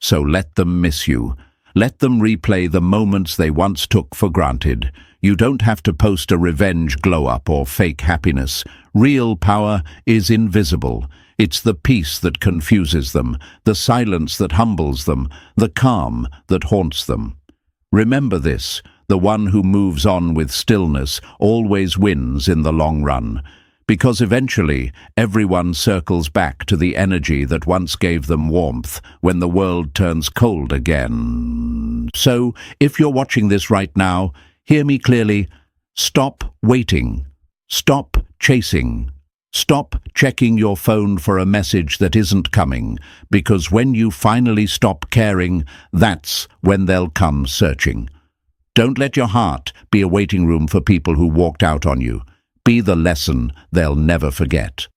So let them miss you. Let them replay the moments they once took for granted. You don't have to post a revenge glow-up or fake happiness. Real power is invisible. It's the peace that confuses them, the silence that humbles them, the calm that haunts them. Remember this, the one who moves on with stillness always wins in the long run, because eventually everyone circles back to the energy that once gave them warmth when the world turns cold again. So, if you're watching this right now, hear me clearly. Stop waiting. Stop chasing. Stop checking your phone for a message that isn't coming, because when you finally stop caring, that's when they'll come searching. Don't let your heart be a waiting room for people who walked out on you. Be the lesson they'll never forget.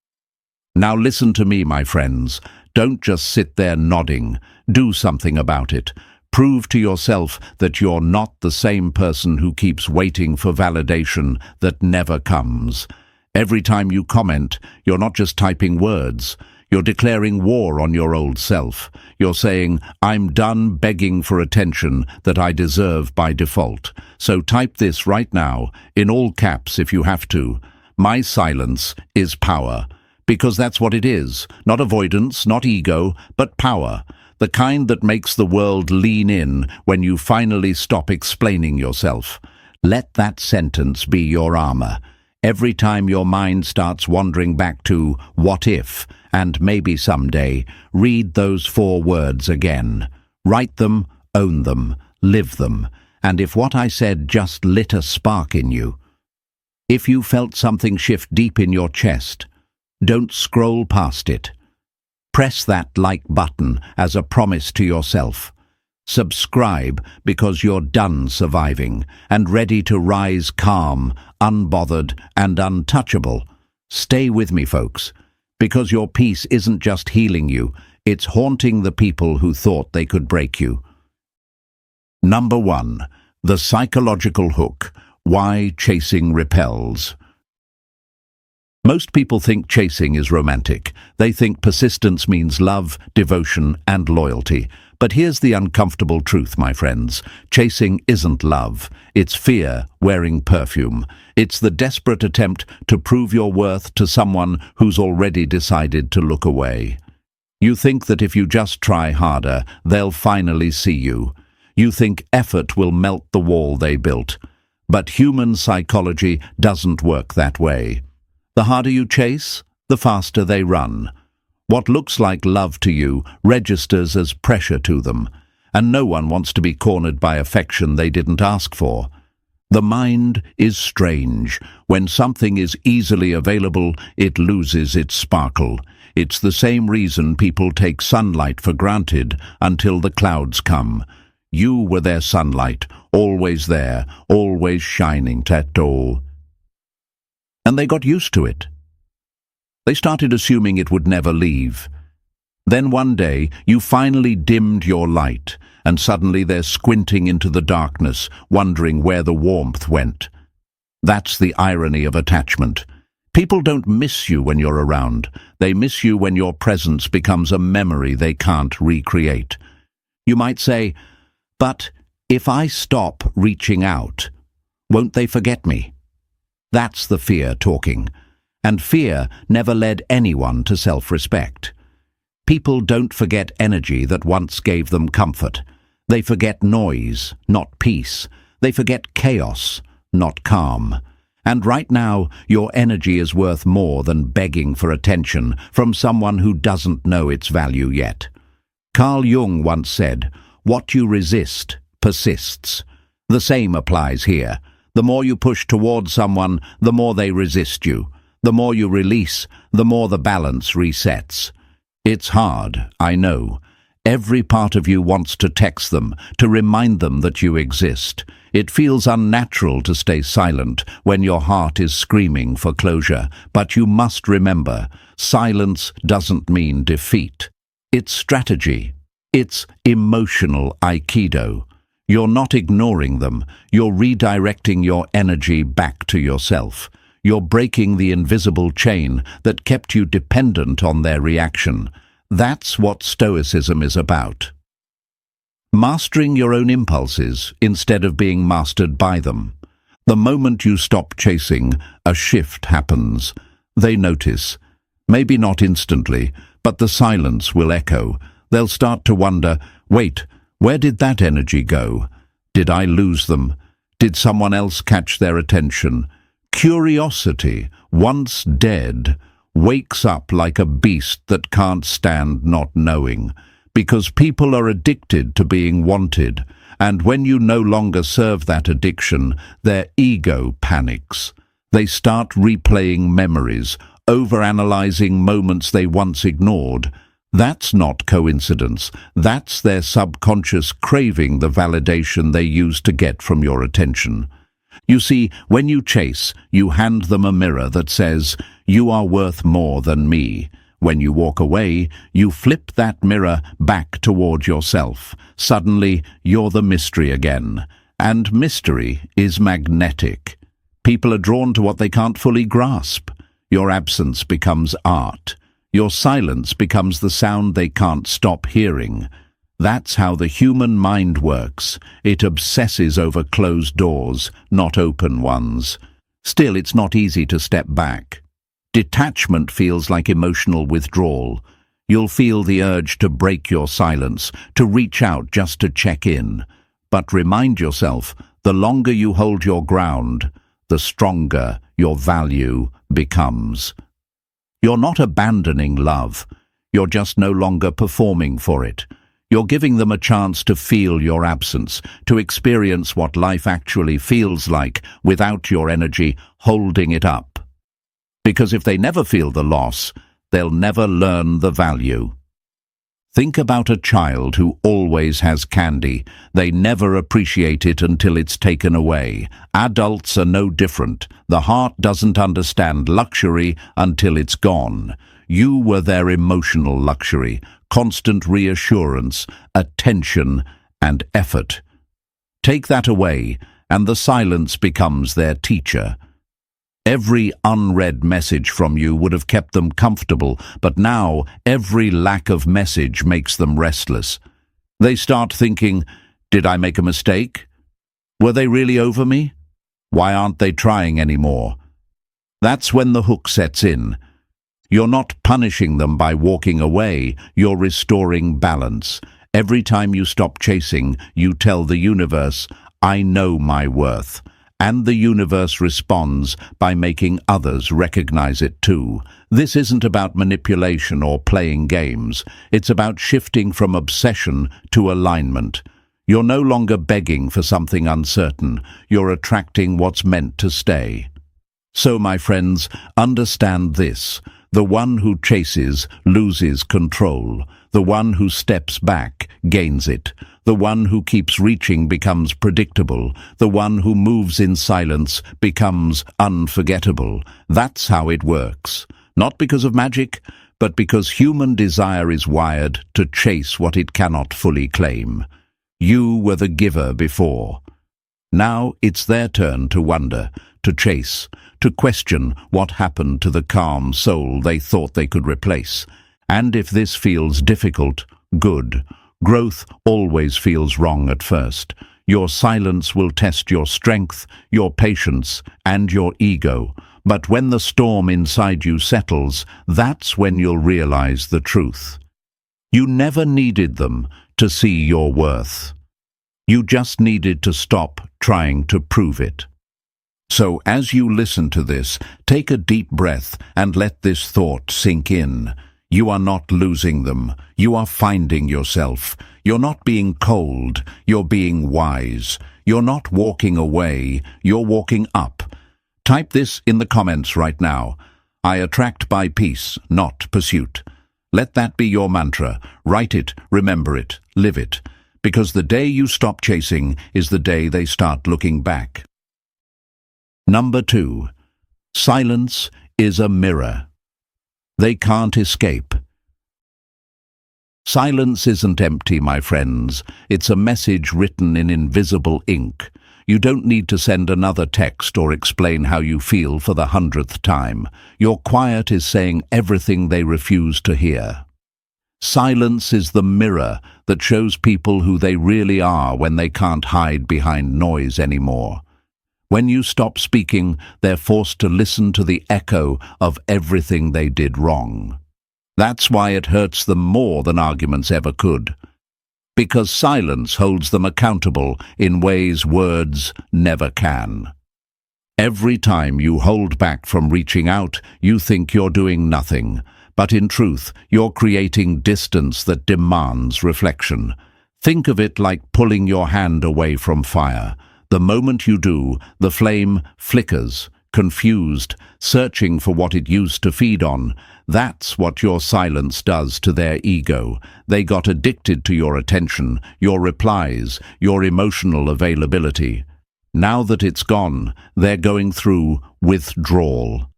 Now listen to me, my friends. Don't just sit there nodding. Do something about it. Prove to yourself that you're not the same person who keeps waiting for validation that never comes. Every time you comment, you're not just typing words. You're declaring war on your old self. You're saying, I'm done begging for attention that I deserve by default. So type this right now, in all caps if you have to. My silence is power. Because that's what it is. Not avoidance, not ego, but power. The kind that makes the world lean in when you finally stop explaining yourself. Let that sentence be your armor. Every time your mind starts wandering back to what if, and maybe someday, read those 4 words again. Write them, own them, live them. And if what I said just lit a spark in you, if you felt something shift deep in your chest, don't scroll past it. Press that like button as a promise to yourself. Subscribe because you're done surviving and ready to rise calm, unbothered, and untouchable. Stay with me, folks, because your peace isn't just healing you, it's haunting the people who thought they could break you. Number 1. The psychological hook. Why chasing repels. Most people think chasing is romantic. They think persistence means love, devotion, and loyalty. But here's the uncomfortable truth, my friends. Chasing isn't love. It's fear wearing perfume. It's the desperate attempt to prove your worth to someone who's already decided to look away. You think that if you just try harder, they'll finally see you. You think effort will melt the wall they built. But human psychology doesn't work that way. The harder you chase, the faster they run. What looks like love to you registers as pressure to them, and no one wants to be cornered by affection they didn't ask for. The mind is strange. When something is easily available, it loses its sparkle. It's the same reason people take sunlight for granted until the clouds come. You were their sunlight, always there, always shining, Tato. And they got used to it. They started assuming it would never leave. Then one day, you finally dimmed your light, and suddenly they're squinting into the darkness, wondering where the warmth went. That's the irony of attachment. People don't miss you when you're around. They miss you when your presence becomes a memory they can't recreate. You might say, but if I stop reaching out, won't they forget me? That's the fear talking. And fear never led anyone to self-respect. People don't forget energy that once gave them comfort. They forget noise, not peace. They forget chaos, not calm. And right now, your energy is worth more than begging for attention from someone who doesn't know its value yet. Carl Jung once said, "What you resist persists." The same applies here. The more you push towards someone, the more they resist you. The more you release, the more the balance resets. It's hard, I know. Every part of you wants to text them, to remind them that you exist. It feels unnatural to stay silent when your heart is screaming for closure. But you must remember, silence doesn't mean defeat. It's strategy. It's emotional aikido. You're not ignoring them, you're redirecting your energy back to yourself. You're breaking the invisible chain that kept you dependent on their reaction. That's what Stoicism is about. Mastering your own impulses instead of being mastered by them. The moment you stop chasing, a shift happens. They notice. Maybe not instantly, but the silence will echo. They'll start to wonder, wait, where did that energy go? Did I lose them? Did someone else catch their attention? Curiosity, once dead, wakes up like a beast that can't stand not knowing, because people are addicted to being wanted, and when you no longer serve that addiction, their ego panics. They start replaying memories, overanalyzing moments they once ignored. That's not coincidence. That's their subconscious craving the validation they used to get from your attention. You see, when you chase, you hand them a mirror that says, "You are worth more than me." When you walk away, you flip that mirror back toward yourself. Suddenly, you're the mystery again. And mystery is magnetic. People are drawn to what they can't fully grasp. Your absence becomes art. Your silence becomes the sound they can't stop hearing. That's how the human mind works. It obsesses over closed doors, not open ones. Still, it's not easy to step back. Detachment feels like emotional withdrawal. You'll feel the urge to break your silence, to reach out just to check in. But remind yourself, the longer you hold your ground, the stronger your value becomes. You're not abandoning love. You're just no longer performing for it. You're giving them a chance to feel your absence, to experience what life actually feels like without your energy holding it up. Because if they never feel the loss, they'll never learn the value. Think about a child who always has candy. They never appreciate it until it's taken away. Adults are no different. The heart doesn't understand luxury until it's gone. You were their emotional luxury, constant reassurance, attention, and effort. Take that away, and the silence becomes their teacher. Every unread message from you would have kept them comfortable, but now every lack of message makes them restless. They start thinking, did I make a mistake? Were they really over me? Why aren't they trying anymore? That's when the hook sets in. You're not punishing them by walking away, you're restoring balance. Every time you stop chasing, you tell the universe, I know my worth. And the universe responds by making others recognize it too. This isn't about manipulation or playing games. It's about shifting from obsession to alignment. You're no longer begging for something uncertain. You're attracting what's meant to stay. So, my friends, understand this. The one who chases loses control. The one who steps back gains it. The one who keeps reaching becomes predictable. The one who moves in silence becomes unforgettable. That's how it works. Not because of magic, but because human desire is wired to chase what it cannot fully claim. You were the giver before. Now it's their turn to wonder, to chase, to question what happened to the calm soul they thought they could replace. And if this feels difficult, good. Growth always feels wrong at first. Your silence will test your strength, your patience, and your ego. But when the storm inside you settles, that's when you'll realize the truth. You never needed them to see your worth. You just needed to stop trying to prove it. So as you listen to this, take a deep breath and let this thought sink in. You are not losing them. You are finding yourself. You're not being cold. You're being wise. You're not walking away. You're walking up. Type this in the comments right now. I attract by peace, not pursuit. Let that be your mantra. Write it, remember it, live it. Because the day you stop chasing is the day they start looking back. Number 2. Silence is a mirror. They can't escape. Silence isn't empty, my friends. It's a message written in invisible ink. You don't need to send another text or explain how you feel for the 100th time. Your quiet is saying everything they refuse to hear. Silence is the mirror that shows people who they really are when they can't hide behind noise anymore. When you stop speaking, they're forced to listen to the echo of everything they did wrong. That's why it hurts them more than arguments ever could. Because silence holds them accountable in ways words never can. Every time you hold back from reaching out, you think you're doing nothing. But in truth, you're creating distance that demands reflection. Think of it like pulling your hand away from fire. The moment you do, the flame flickers, confused, searching for what it used to feed on. That's what your silence does to their ego. They got addicted to your attention, your replies, your emotional availability. Now that it's gone, they're going through withdrawal.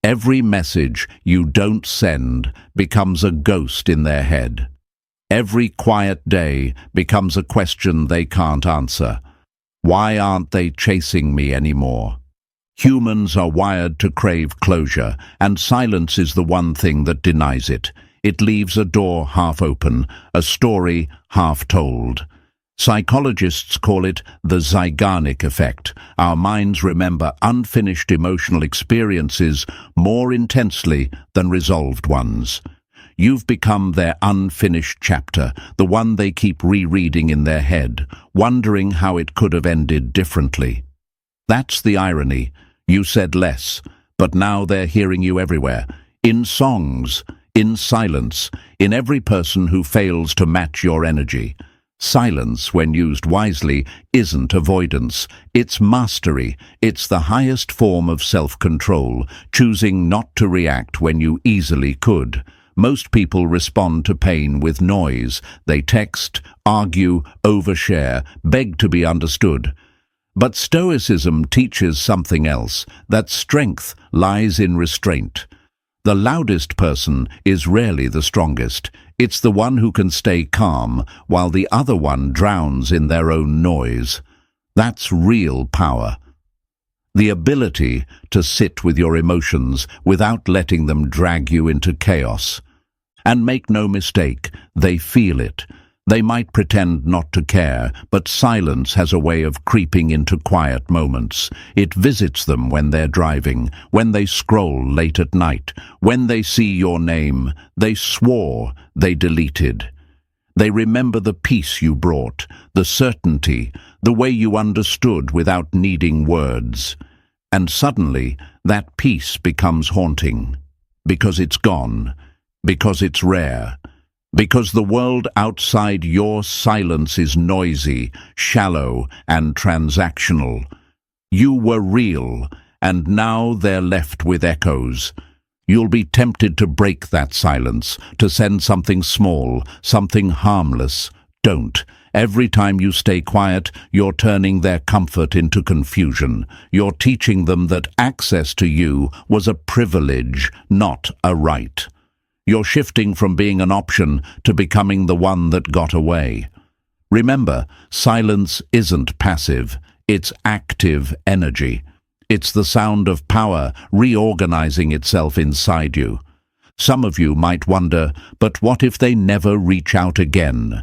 Every message you don't send becomes a ghost in their head. Every quiet day becomes a question they can't answer. Why aren't they chasing me anymore? Humans are wired to crave closure, and silence is the one thing that denies it. It leaves a door half open, a story half told. Psychologists call it the Zeigarnik effect. Our minds remember unfinished emotional experiences more intensely than resolved ones. You've become their unfinished chapter, the one they keep rereading in their head, wondering how it could have ended differently. That's the irony. You said less, but now they're hearing you everywhere. In songs, in silence, in every person who fails to match your energy. Silence, when used wisely, isn't avoidance. It's mastery. It's the highest form of self-control, choosing not to react when you easily could. Most people respond to pain with noise. They text, argue, overshare, beg to be understood. But Stoicism teaches something else, that strength lies in restraint. The loudest person is rarely the strongest. It's the one who can stay calm while the other one drowns in their own noise. That's real power. The ability to sit with your emotions without letting them drag you into chaos. And make no mistake, they feel it. They might pretend not to care, but silence has a way of creeping into quiet moments. It visits them when they're driving, when they scroll late at night, when they see your name they swore they deleted. They remember the peace you brought, the certainty, the way you understood without needing words. And suddenly, that peace becomes haunting. Because it's gone. Because it's rare. Because the world outside your silence is noisy, shallow, and transactional. You were real, and now they're left with echoes. You'll be tempted to break that silence, to send something small, something harmless. Don't. Every time you stay quiet, you're turning their comfort into confusion. You're teaching them that access to you was a privilege, not a right. You're shifting from being an option to becoming the one that got away. Remember, silence isn't passive, it's active energy. It's the sound of power reorganizing itself inside you. Some of you might wonder, but what if they never reach out again?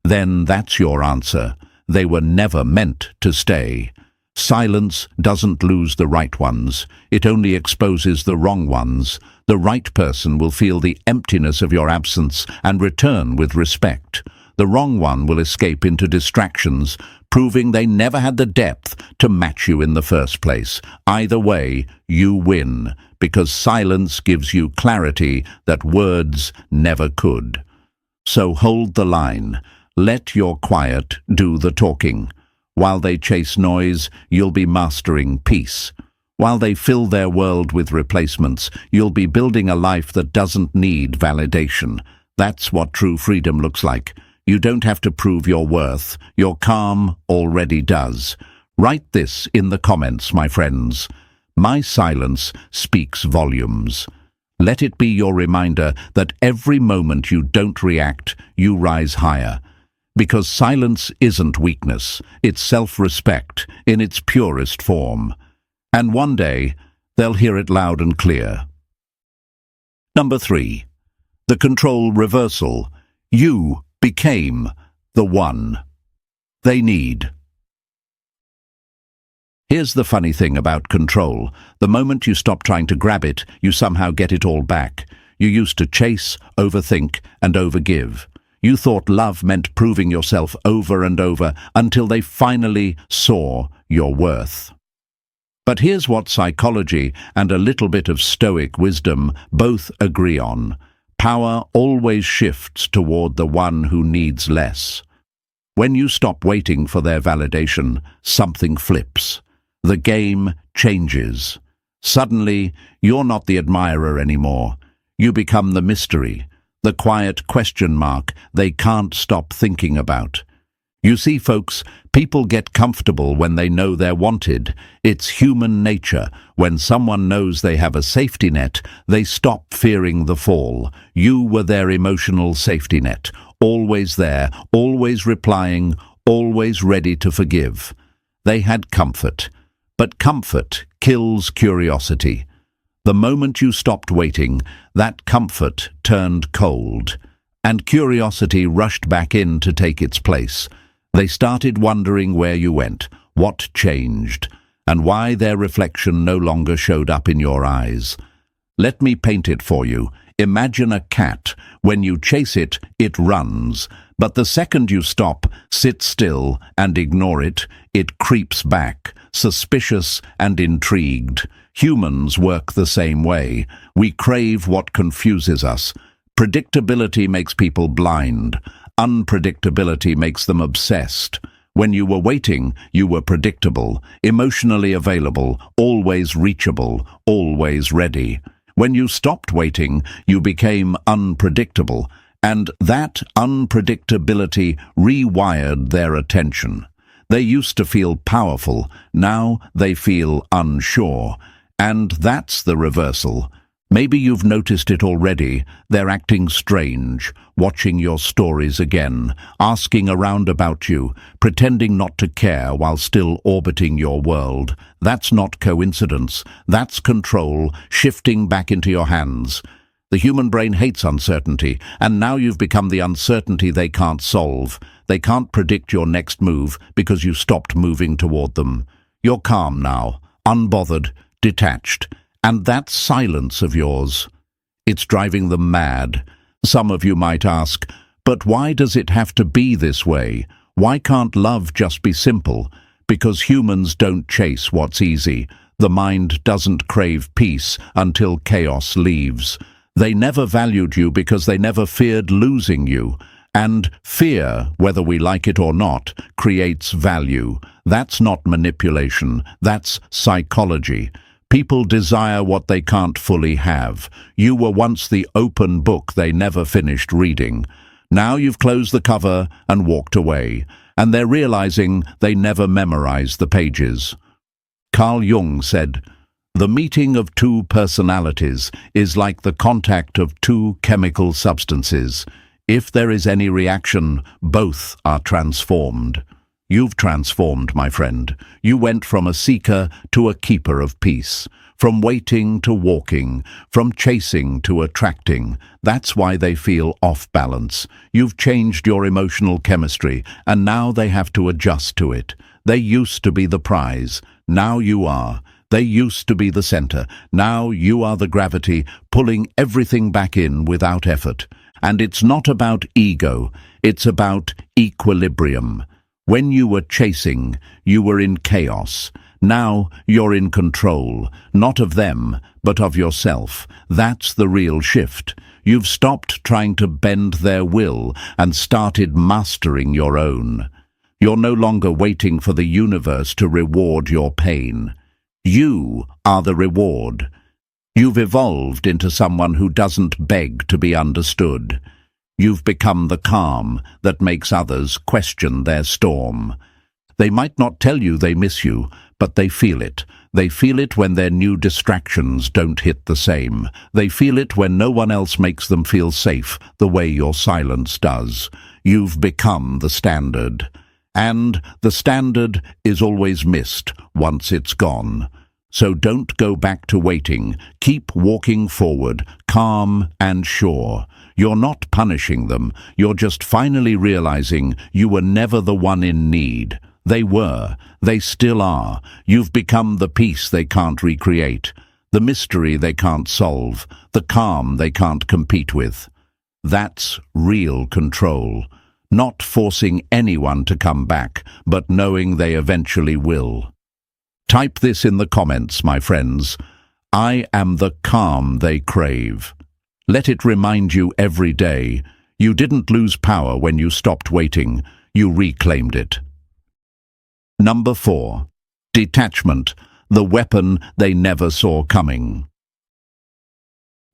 Then that's your answer. They were never meant to stay. Silence doesn't lose the right ones. It only exposes the wrong ones. The right person will feel the emptiness of your absence and return with respect. The wrong one will escape into distractions, proving they never had the depth to match you in the first place. Either way, you win, because silence gives you clarity that words never could. So hold the line. Let your quiet do the talking. While they chase noise, you'll be mastering peace. While they fill their world with replacements, you'll be building a life that doesn't need validation. That's what true freedom looks like. You don't have to prove your worth. Your calm already does. Write this in the comments, my friends. My silence speaks volumes. Let it be your reminder that every moment you don't react, you rise higher. Because silence isn't weakness, it's self-respect in its purest form. And one day, they'll hear it loud and clear. Number 3. The control reversal. You became the one they need. Here's the funny thing about control. The moment you stop trying to grab it, you somehow get it all back. You used to chase, overthink, and overgive. You thought love meant proving yourself over and over until they finally saw your worth. But here's what psychology and a little bit of Stoic wisdom both agree on. Power always shifts toward the one who needs less. When you stop waiting for their validation, something flips. The game changes. Suddenly, you're not the admirer anymore. You become the mystery, the quiet question mark they can't stop thinking about. You see, folks, people get comfortable when they know they're wanted. It's human nature. When someone knows they have a safety net, they stop fearing the fall. You were their emotional safety net, always there, always replying, always ready to forgive. They had comfort. But comfort kills curiosity. The moment you stopped waiting, that comfort turned cold, and curiosity rushed back in to take its place. They started wondering where you went, what changed, and why their reflection no longer showed up in your eyes. Let me paint it for you. Imagine a cat. When you chase it, it runs. But the second you stop, sit still, and ignore it, it creeps back, suspicious and intrigued. Humans work the same way. We crave what confuses us. Predictability makes people blind. Unpredictability makes them obsessed. When you were waiting, you were predictable, emotionally available, always reachable, always ready. When you stopped waiting, you became unpredictable, and that unpredictability rewired their attention. They used to feel powerful, now they feel unsure. And that's the reversal. Maybe you've noticed it already. They're acting strange, watching your stories again, asking around about you, pretending not to care while still orbiting your world. That's not coincidence. That's control, shifting back into your hands. The human brain hates uncertainty, and now you've become the uncertainty they can't solve. They can't predict your next move because you stopped moving toward them. You're calm now, unbothered, detached. And that silence of yours, it's driving them mad. Some of you might ask, but why does it have to be this way? Why can't love just be simple? Because humans don't chase what's easy. The mind doesn't crave peace until chaos leaves. They never valued you because they never feared losing you. And fear, whether we like it or not, creates value. That's not manipulation, that's psychology. People desire what they can't fully have. You were once the open book they never finished reading. Now you've closed the cover and walked away, and they're realizing they never memorized the pages. Carl Jung said, "The meeting of two personalities is like the contact of two chemical substances. If there is any reaction, both are transformed." You've transformed, my friend. You went from a seeker to a keeper of peace, from waiting to walking, from chasing to attracting. That's why they feel off balance. You've changed your emotional chemistry, and now they have to adjust to it. They used to be the prize. Now you are. They used to be the center. Now you are the gravity, pulling everything back in without effort. And it's not about ego. It's about equilibrium. When you were chasing, you were in chaos. Now you're in control, not of them, but of yourself. That's the real shift. You've stopped trying to bend their will and started mastering your own. You're no longer waiting for the universe to reward your pain. You are the reward. You've evolved into someone who doesn't beg to be understood. You've become the calm that makes others question their storm. They might not tell you they miss you, but they feel it. They feel it when their new distractions don't hit the same. They feel it when no one else makes them feel safe the way your silence does. You've become the standard. And the standard is always missed once it's gone. So don't go back to waiting. Keep walking forward, calm and sure. You're not punishing them. You're just finally realizing you were never the one in need. They were. They still are. You've become the peace they can't recreate, the mystery they can't solve, the calm they can't compete with. That's real control. Not forcing anyone to come back, but knowing they eventually will. Type this in the comments, my friends. I am the calm they crave. Let it remind you every day. You didn't lose power when you stopped waiting. You reclaimed it. Number 4. Detachment, the weapon they never saw coming.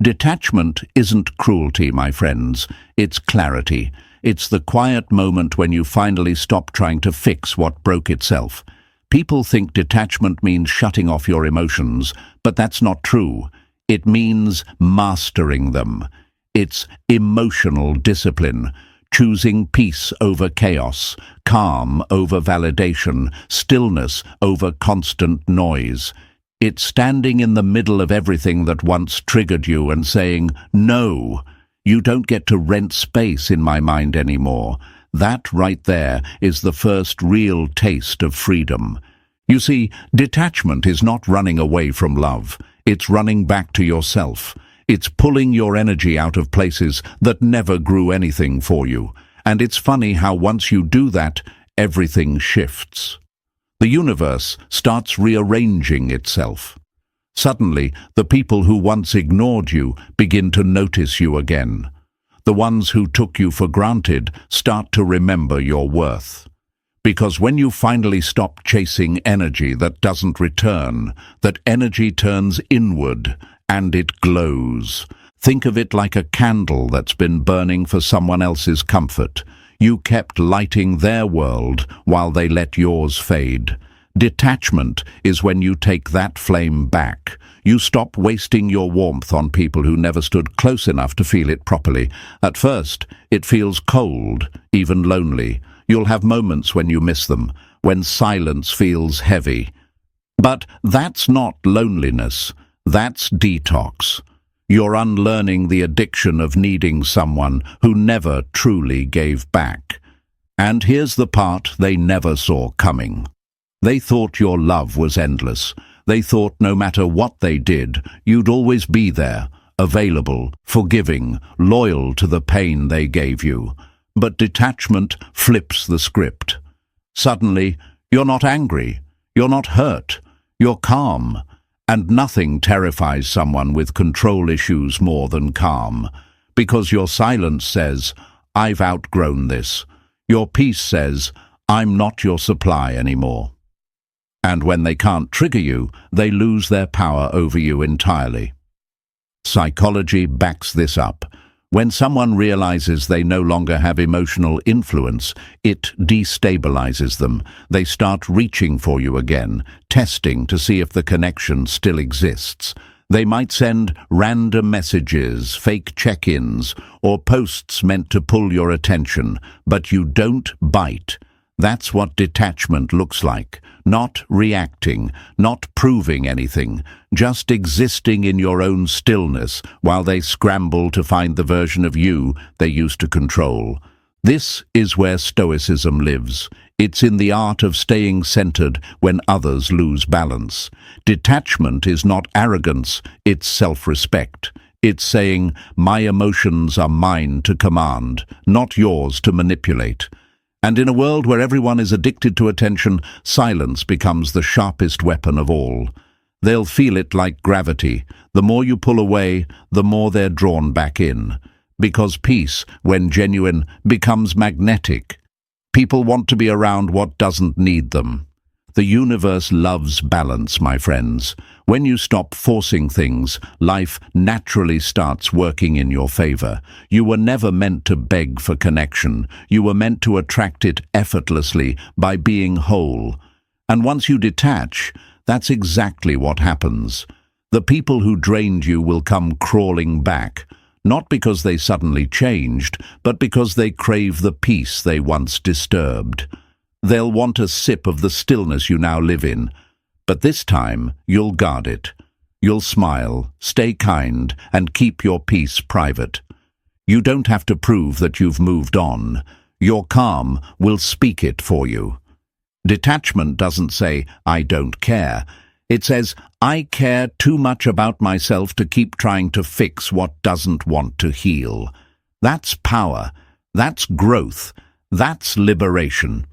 Detachment isn't cruelty, my friends. It's clarity. It's the quiet moment when you finally stop trying to fix what broke itself. People think detachment means shutting off your emotions, but that's not true. It means mastering them. It's emotional discipline, choosing peace over chaos, calm over validation, stillness over constant noise. It's standing in the middle of everything that once triggered you and saying, "No, you don't get to rent space in my mind anymore." That right there is the first real taste of freedom. You see, detachment is not running away from love. It's running back to yourself. It's pulling your energy out of places that never grew anything for you. And it's funny how once you do that, everything shifts. The universe starts rearranging itself. Suddenly, the people who once ignored you begin to notice you again. The ones who took you for granted start to remember your worth. Because when you finally stop chasing energy that doesn't return, that energy turns inward and it glows. Think of it like a candle that's been burning for someone else's comfort. You kept lighting their world while they let yours fade. Detachment is when you take that flame back. You stop wasting your warmth on people who never stood close enough to feel it properly. At first, it feels cold, even lonely. You'll have moments when you miss them, when silence feels heavy. But that's not loneliness. That's detox. You're unlearning the addiction of needing someone who never truly gave back. And here's the part they never saw coming. They thought your love was endless. They thought no matter what they did, you'd always be there, available, forgiving, loyal to the pain they gave you. But detachment flips the script. Suddenly, you're not angry, you're not hurt, you're calm. And nothing terrifies someone with control issues more than calm. Because your silence says, "I've outgrown this." Your peace says, "I'm not your supply anymore." And when they can't trigger you, they lose their power over you entirely. Psychology backs this up. When someone realizes they no longer have emotional influence, it destabilizes them. They start reaching for you again, testing to see if the connection still exists. They might send random messages, fake check-ins, or posts meant to pull your attention, but you don't bite. That's what detachment looks like. Not reacting, not proving anything, just existing in your own stillness while they scramble to find the version of you they used to control. This is where Stoicism lives. It's in the art of staying centered when others lose balance. Detachment is not arrogance, it's self-respect. It's saying, "My emotions are mine to command, not yours to manipulate." And in a world where everyone is addicted to attention, silence becomes the sharpest weapon of all. They'll feel it like gravity. The more you pull away, the more they're drawn back in. Because peace, when genuine, becomes magnetic. People want to be around what doesn't need them. The universe loves balance, my friends. When you stop forcing things, life naturally starts working in your favor. You were never meant to beg for connection. You were meant to attract it effortlessly by being whole. And once you detach, That's exactly what happens. The people who drained you will come crawling back, not because they suddenly changed, but because they crave the peace they once disturbed. They'll want a sip of the stillness you now live in, but this time you'll guard it. You'll smile, stay kind, and keep your peace private. You don't have to prove that you've moved on. Your calm will speak it for you. Detachment doesn't say, "I don't care." It says, "I care too much about myself to keep trying to fix what doesn't want to heal." That's power. That's growth. That's liberation.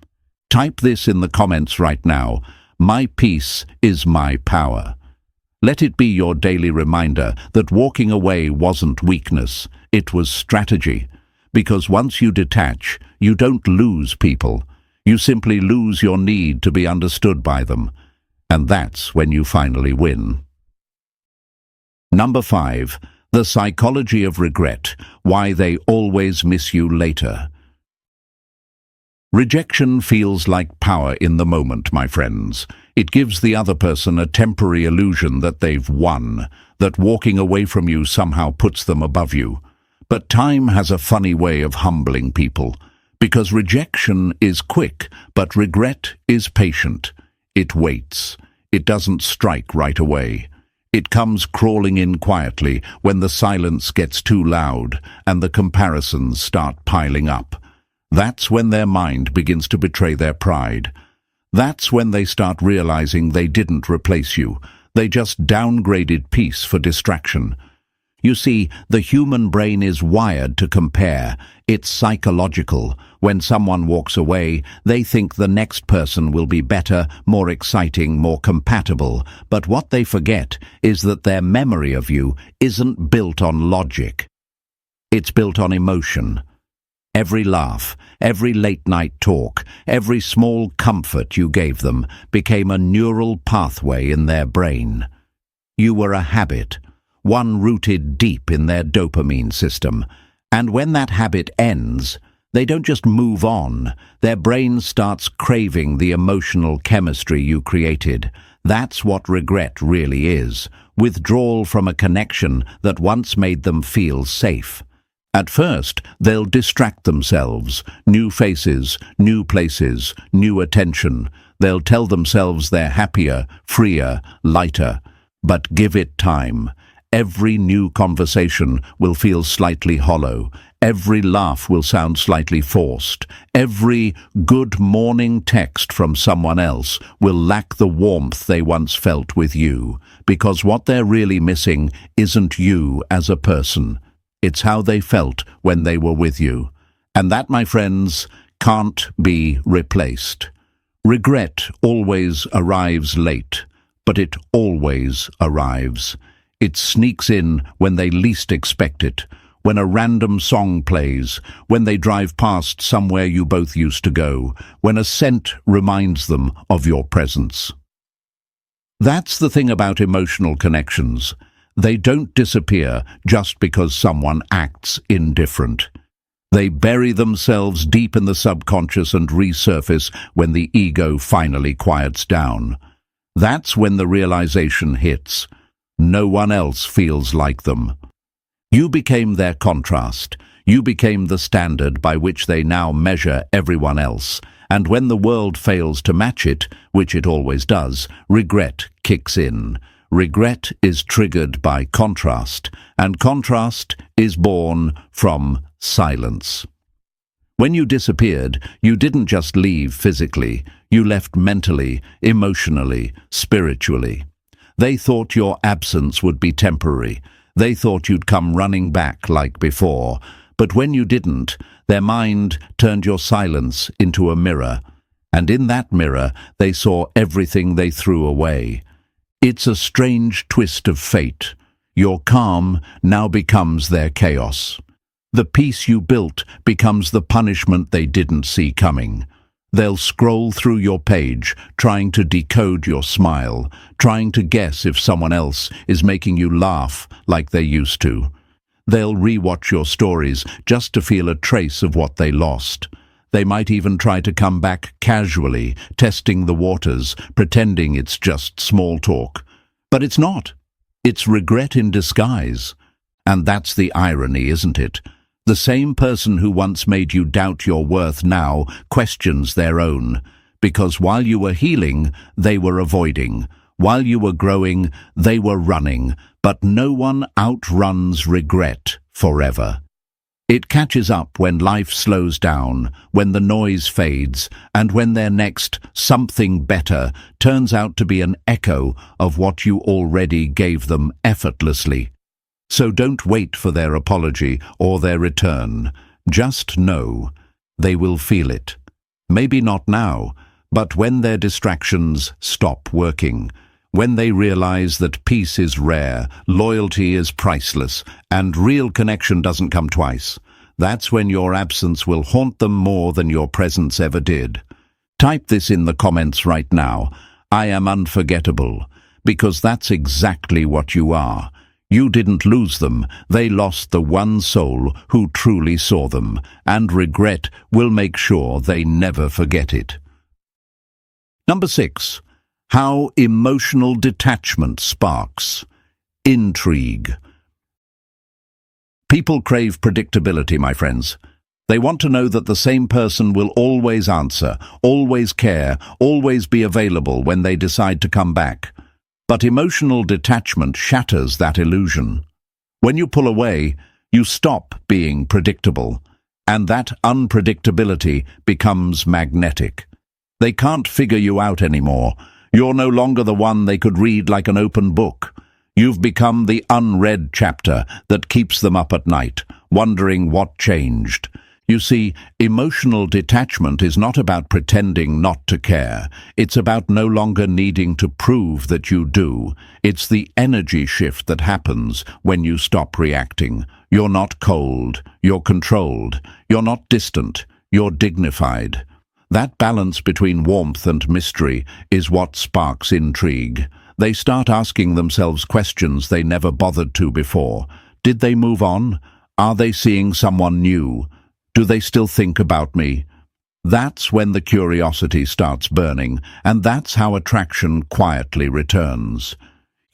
Type this in the comments right now. My peace is my power. Let it be your daily reminder that walking away wasn't weakness, it was strategy. Because once you detach, you don't lose people. You simply lose your need to be understood by them. And that's when you finally win. Number 5. The psychology of regret, why they always miss you later. Rejection feels like power in the moment, my friends. It gives the other person a temporary illusion that they've won, that walking away from you somehow puts them above you. But time has a funny way of humbling people, because rejection is quick, but regret is patient. It waits. It doesn't strike right away. It comes crawling in quietly when the silence gets too loud and the comparisons start piling up. That's when their mind begins to betray their pride. That's when they start realizing they didn't replace you. They just downgraded peace for distraction. You see, the human brain is wired to compare. It's psychological. When someone walks away, they think the next person will be better, more exciting, more compatible. But what they forget is that their memory of you isn't built on logic. It's built on emotion. Every laugh, every late-night talk, every small comfort you gave them became a neural pathway in their brain. You were a habit, one rooted deep in their dopamine system. And when that habit ends, they don't just move on. Their brain starts craving the emotional chemistry you created. That's what regret really is, withdrawal from a connection that once made them feel safe. At first, they'll distract themselves. New faces, new places, new attention. They'll tell themselves they're happier, freer, lighter. But give it time. Every new conversation will feel slightly hollow. Every laugh will sound slightly forced. Every good morning text from someone else will lack the warmth they once felt with you. Because what they're really missing isn't you as a person. It's how they felt when they were with you. And that, my friends, can't be replaced. Regret always arrives late, but it always arrives. It sneaks in when they least expect it, when a random song plays, when they drive past somewhere you both used to go, when a scent reminds them of your presence. That's the thing about emotional connections. They don't disappear just because someone acts indifferent. They bury themselves deep in the subconscious and resurface when the ego finally quiets down. That's when the realization hits. No one else feels like them. You became their contrast. You became the standard by which they now measure everyone else. And when the world fails to match it, which it always does, regret kicks in. Regret is triggered by contrast, and contrast is born from silence. When you disappeared, you didn't just leave physically, you left mentally, emotionally, spiritually. They thought your absence would be temporary. They thought you'd come running back like before. But when you didn't, their mind turned your silence into a mirror. And in that mirror, they saw everything they threw away. It's a strange twist of fate. Your calm now becomes their chaos. The peace you built becomes the punishment they didn't see coming. They'll scroll through your page, trying to decode your smile, trying to guess if someone else is making you laugh like they used to. They'll rewatch your stories just to feel a trace of what they lost. They might even try to come back casually, testing the waters, pretending it's just small talk. But it's not. It's regret in disguise. And that's the irony, isn't it? The same person who once made you doubt your worth now questions their own. Because while you were healing, they were avoiding. While you were growing, they were running. But no one outruns regret forever. It catches up when life slows down, when the noise fades, and when their next something better turns out to be an echo of what you already gave them effortlessly. So don't wait for their apology or their return. Just know they will feel it. Maybe not now, but when their distractions stop working, when they realize that peace is rare, loyalty is priceless, and real connection doesn't come twice, that's when your absence will haunt them more than your presence ever did. Type this in the comments right now. I am unforgettable, because that's exactly what you are. You didn't lose them, they lost the one soul who truly saw them, and regret will make sure they never forget it. Number 6. How emotional detachment sparks intrigue. People crave predictability, my friends. They want to know that the same person will always answer, always care, always be available when they decide to come back. But emotional detachment shatters that illusion. When you pull away, you stop being predictable, and that unpredictability becomes magnetic. They can't figure you out anymore. You're no longer the one they could read like an open book. You've become the unread chapter that keeps them up at night, wondering what changed. You see, emotional detachment is not about pretending not to care. It's about no longer needing to prove that you do. It's the energy shift that happens when you stop reacting. You're not cold, you're controlled. You're not distant, you're dignified. That balance between warmth and mystery is what sparks intrigue. They start asking themselves questions they never bothered to before. Did they move on? Are they seeing someone new? Do they still think about me? That's when the curiosity starts burning, and that's how attraction quietly returns.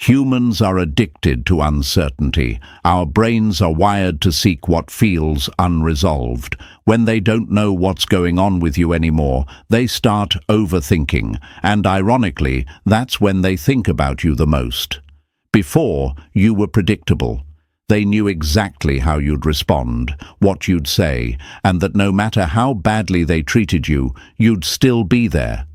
Humans are addicted to uncertainty. Our brains are wired to seek what feels unresolved. When they don't know what's going on with you anymore, they start overthinking, and ironically, that's when they think about you the most. Before, you were predictable. They knew exactly how you'd respond, what you'd say, and that no matter how badly they treated you, you'd still be there.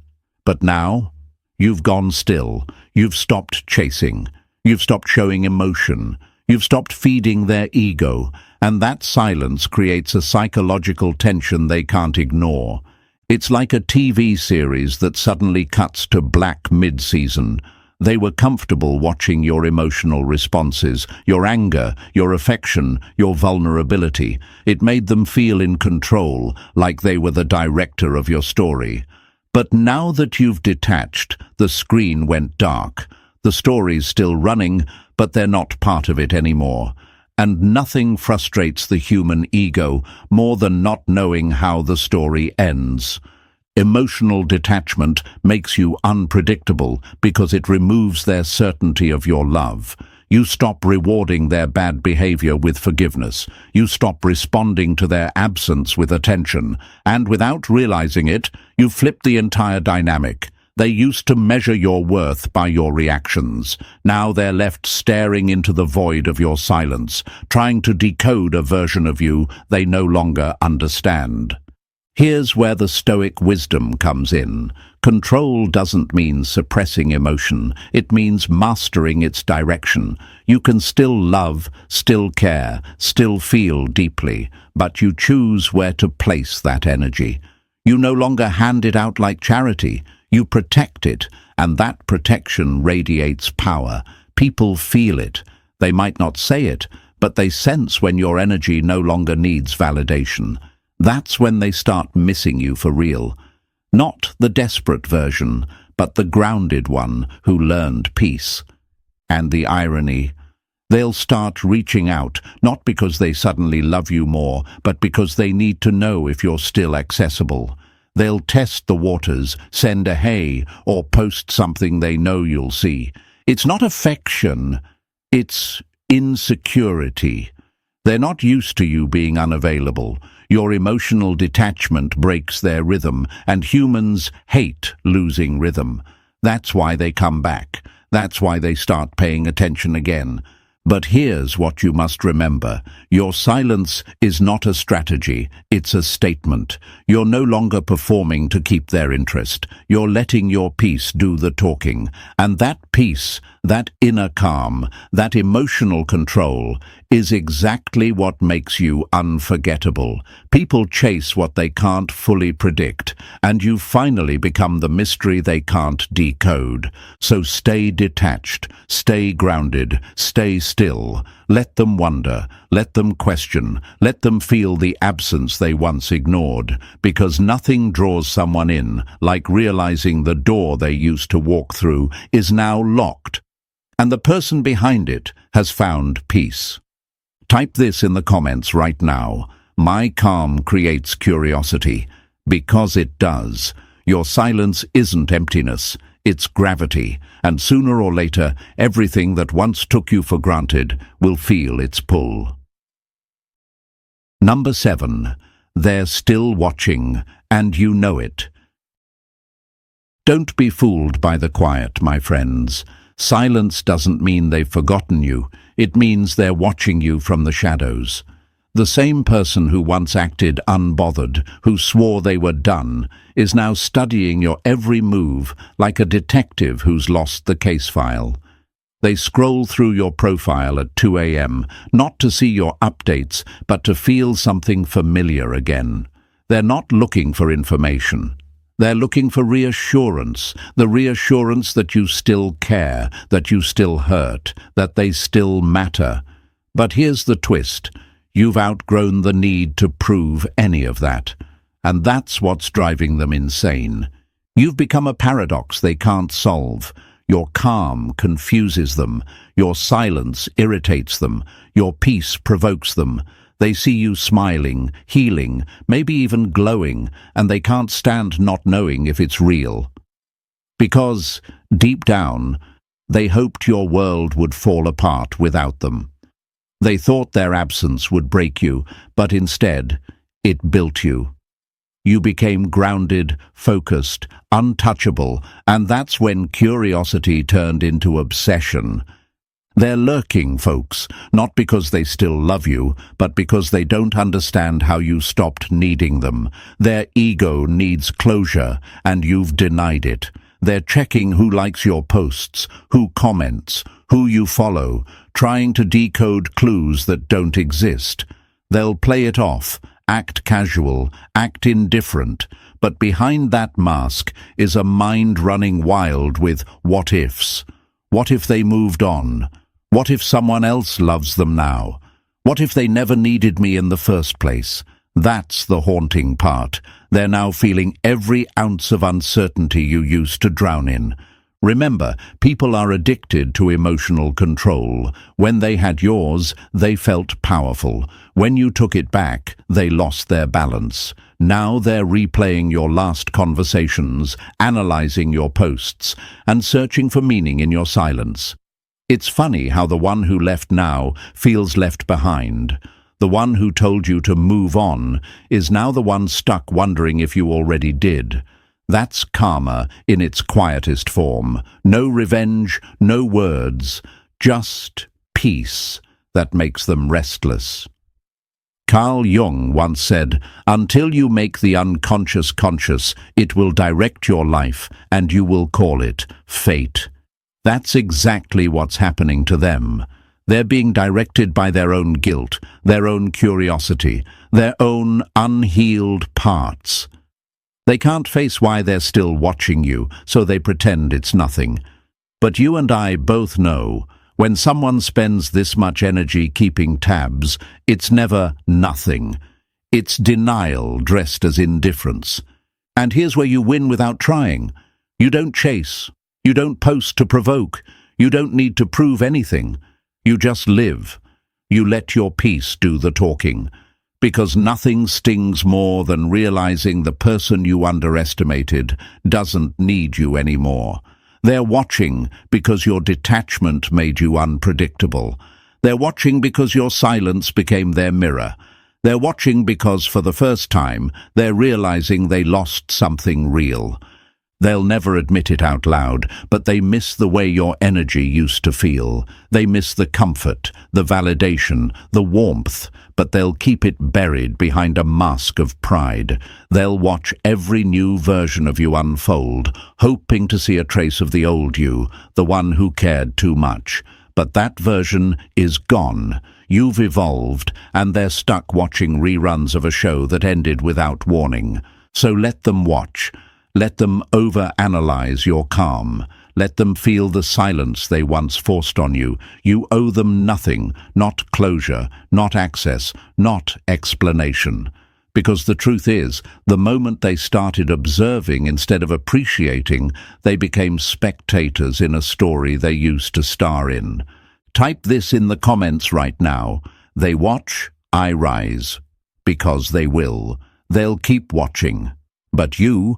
But now, you've gone still. You've stopped chasing. You've stopped showing emotion. You've stopped feeding their ego, and that silence creates a psychological tension they can't ignore. It's like a TV series that suddenly cuts to black mid-season. They were comfortable watching your emotional responses, your anger, your affection, your vulnerability. It made them feel in control, like they were the director of your story. But now that you've detached, the screen went dark. The story's still running, but they're not part of it anymore. And nothing frustrates the human ego more than not knowing how the story ends. Emotional detachment makes you unpredictable because it removes their certainty of your love. You stop rewarding their bad behavior with forgiveness. You stop responding to their absence with attention. And without realizing it, you flip the entire dynamic. They used to measure your worth by your reactions. Now they're left staring into the void of your silence, trying to decode a version of you they no longer understand. Here's where the Stoic wisdom comes in. Control doesn't mean suppressing emotion. It means mastering its direction. You can still love, still care, still feel deeply, but you choose where to place that energy. You no longer hand it out like charity. You protect it, and that protection radiates power. People feel it. They might not say it, but they sense when your energy no longer needs validation. That's when they start missing you for real. Not the desperate version, but the grounded one who learned peace. And the irony, They'll start reaching out, not because they suddenly love you more, but because they need to know if you're still accessible. They'll test the waters, send a hey, or post something they know you'll see. It's not affection, it's insecurity. They're not used to you being unavailable. Your emotional detachment breaks their rhythm, and humans hate losing rhythm. That's why they come back. That's why they start paying attention again. But here's what you must remember. Your silence is not a strategy, it's a statement. You're no longer performing to keep their interest. You're letting your peace do the talking. And that peace, that inner calm, that emotional control, is exactly what makes you unforgettable. People chase what they can't fully predict, and you finally become the mystery they can't decode. So stay detached, stay grounded, stay still. Let them wonder, let them question, let them feel the absence they once ignored, because nothing draws someone in like realizing the door they used to walk through is now locked, and the person behind it has found peace. Type this in the comments right now. My calm creates curiosity, because it does. Your silence isn't emptiness, it's gravity, and sooner or later, everything that once took you for granted will feel its pull. Number 7. They're still watching, and you know it. Don't be fooled by the quiet, my friends. Silence doesn't mean they've forgotten you. It means they're watching you from the shadows. The same person who once acted unbothered, who swore they were done, is now studying your every move like a detective who's lost the case file. They scroll through your profile at 2 a.m., not to see your updates, but to feel something familiar again. They're not looking for information. They're looking for reassurance, the reassurance that you still care, that you still hurt, that they still matter. But here's the twist. You've outgrown the need to prove any of that. And that's what's driving them insane. You've become a paradox they can't solve. Your calm confuses them. Your silence irritates them. Your peace provokes them. They see you smiling, healing, maybe even glowing, and they can't stand not knowing if it's real. Because, deep down, they hoped your world would fall apart without them. They thought their absence would break you, but instead, it built you. You became grounded, focused, untouchable, and that's when curiosity turned into obsession. They're lurking, folks, not because they still love you, but because they don't understand how you stopped needing them. Their ego needs closure, and you've denied it. They're checking who likes your posts, who comments, who you follow, trying to decode clues that don't exist. They'll play it off, act casual, act indifferent, but behind that mask is a mind running wild with what-ifs. What if they moved on? What if someone else loves them now? What if they never needed me in the first place? That's the haunting part. They're now feeling every ounce of uncertainty you used to drown in. Remember, people are addicted to emotional control. When they had yours, they felt powerful. When you took it back, they lost their balance. Now they're replaying your last conversations, analyzing your posts, and searching for meaning in your silence. It's funny how the one who left now feels left behind. The one who told you to move on is now the one stuck wondering if you already did. That's karma in its quietest form. No revenge, no words, just peace that makes them restless. Carl Jung once said, "Until you make the unconscious conscious, it will direct your life, and you will call it fate." That's exactly what's happening to them. They're being directed by their own guilt, their own curiosity, their own unhealed parts. They can't face why they're still watching you, so they pretend it's nothing. But you and I both know, when someone spends this much energy keeping tabs, it's never nothing. It's denial dressed as indifference. And here's where you win without trying. You don't chase. You don't post to provoke. You don't need to prove anything. You just live. You let your peace do the talking. Because nothing stings more than realizing the person you underestimated doesn't need you anymore. They're watching because your detachment made you unpredictable. They're watching because your silence became their mirror. They're watching because, for the first time, they're realizing they lost something real. They'll never admit it out loud, but they miss the way your energy used to feel. They miss the comfort, the validation, the warmth, but they'll keep it buried behind a mask of pride. They'll watch every new version of you unfold, hoping to see a trace of the old you, the one who cared too much. But that version is gone. You've evolved, and they're stuck watching reruns of a show that ended without warning. So let them watch. Let them overanalyze your calm. Let them feel the silence they once forced on you. You owe them nothing, not closure, not access, not explanation. Because the truth is, the moment they started observing instead of appreciating, they became spectators in a story they used to star in. Type this in the comments right now. They watch, I rise. Because they will. They'll keep watching. But you'll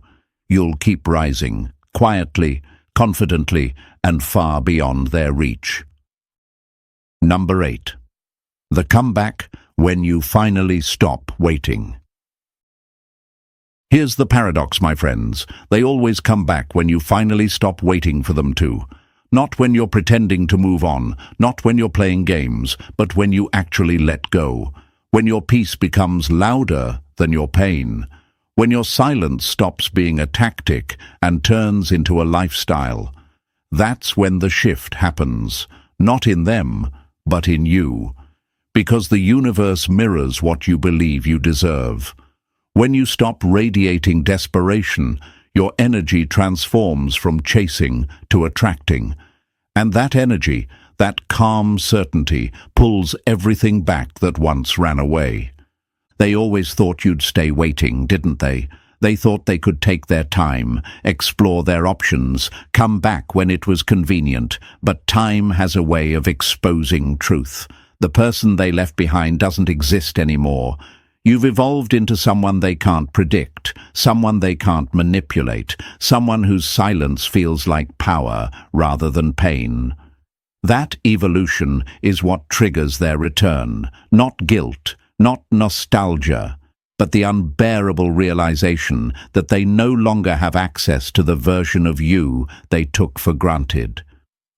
keep rising, quietly, confidently, and far beyond their reach. Number 8. The comeback when you finally stop waiting. Here's the paradox, my friends. They always come back when you finally stop waiting for them to. Not when you're pretending to move on, not when you're playing games, but when you actually let go. When your peace becomes louder than your pain. When your silence stops being a tactic and turns into a lifestyle. That's when the shift happens, not in them, but in you. Because the universe mirrors what you believe you deserve. When you stop radiating desperation, your energy transforms from chasing to attracting. And that energy, that calm certainty, pulls everything back that once ran away. They always thought you'd stay waiting, didn't they? They thought they could take their time, explore their options, come back when it was convenient. But time has a way of exposing truth. The person they left behind doesn't exist anymore. You've evolved into someone they can't predict, someone they can't manipulate, someone whose silence feels like power rather than pain. That evolution is what triggers their return, not guilt, not nostalgia, but the unbearable realization that they no longer have access to the version of you they took for granted.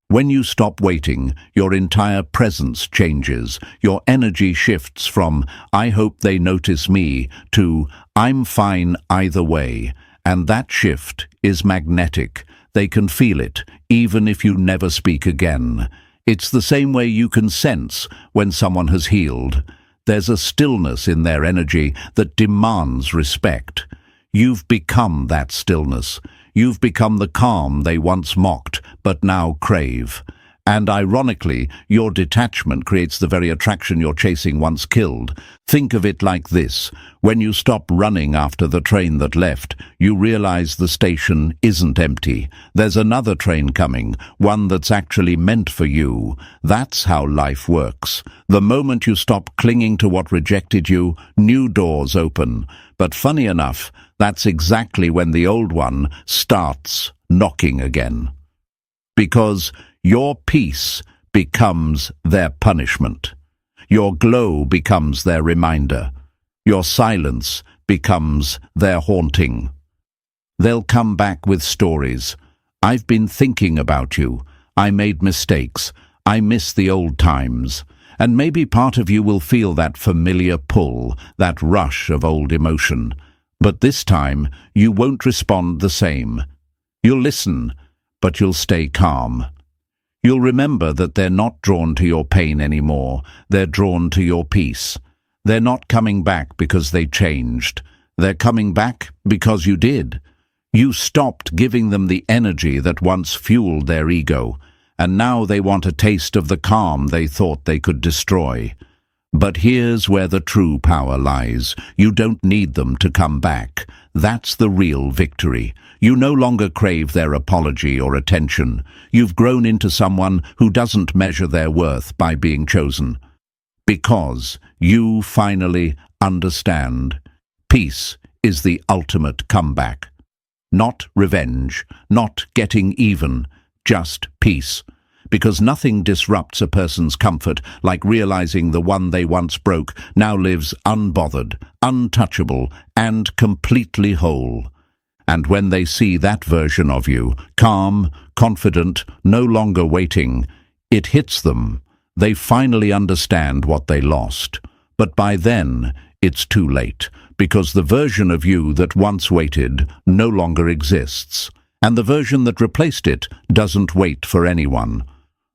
When you stop waiting, your entire presence changes. Your energy shifts from, I hope they notice me, to, I'm fine either way. And that shift is magnetic. They can feel it, even if you never speak again. It's the same way you can sense when someone has healed. There's a stillness in their energy that demands respect. You've become that stillness. You've become the calm they once mocked, but now crave. And ironically, your detachment creates the very attraction your chasing once killed. Think of it like this. When you stop running after the train that left, you realize the station isn't empty. There's another train coming, one that's actually meant for you. That's how life works. The moment you stop clinging to what rejected you, new doors open. But funny enough, that's exactly when the old one starts knocking again. Because your peace becomes their punishment. Your glow becomes their reminder. Your silence becomes their haunting. They'll come back with stories. I've been thinking about you. I made mistakes. I miss the old times. And maybe part of you will feel that familiar pull, that rush of old emotion. But this time, you won't respond the same. You'll listen, but you'll stay calm. You'll remember that they're not drawn to your pain anymore. They're drawn to your peace. They're not coming back because they changed. They're coming back because you did. You stopped giving them the energy that once fueled their ego, and now they want a taste of the calm they thought they could destroy. But here's where the true power lies. You don't need them to come back. That's the real victory. You no longer crave their apology or attention. You've grown into someone who doesn't measure their worth by being chosen. Because you finally understand. Peace is the ultimate comeback. Not revenge, not getting even, just peace. Because nothing disrupts a person's comfort like realizing the one they once broke now lives unbothered, untouchable, and completely whole. And when they see that version of you, calm, confident, no longer waiting, it hits them. They finally understand what they lost. But by then, it's too late, because the version of you that once waited no longer exists, and the version that replaced it doesn't wait for anyone.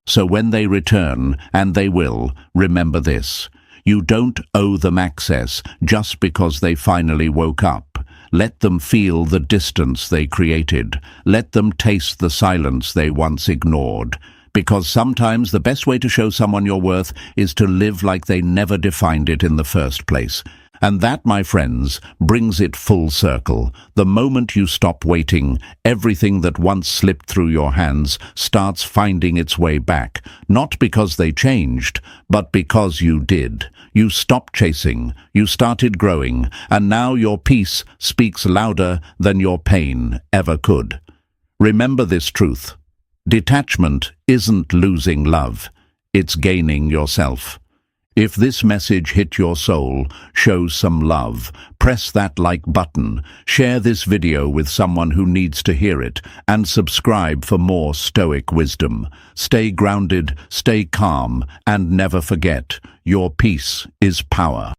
So when they return, and they will, remember this: you don't owe them access just because they finally woke up. Let them feel the distance they created. Let them taste the silence they once ignored. Because sometimes the best way to show someone your worth is to live like they never defined it in the first place. And that, my friends, brings it full circle. The moment you stop waiting, everything that once slipped through your hands starts finding its way back. Not because they changed, but because you did. You stopped chasing, you started growing, and now your peace speaks louder than your pain ever could. Remember this truth. Detachment isn't losing love, it's gaining yourself. If this message hit your soul, show some love. Press that like button, share this video with someone who needs to hear it, and subscribe for more Stoic wisdom. Stay grounded, stay calm, and never forget, your peace is power.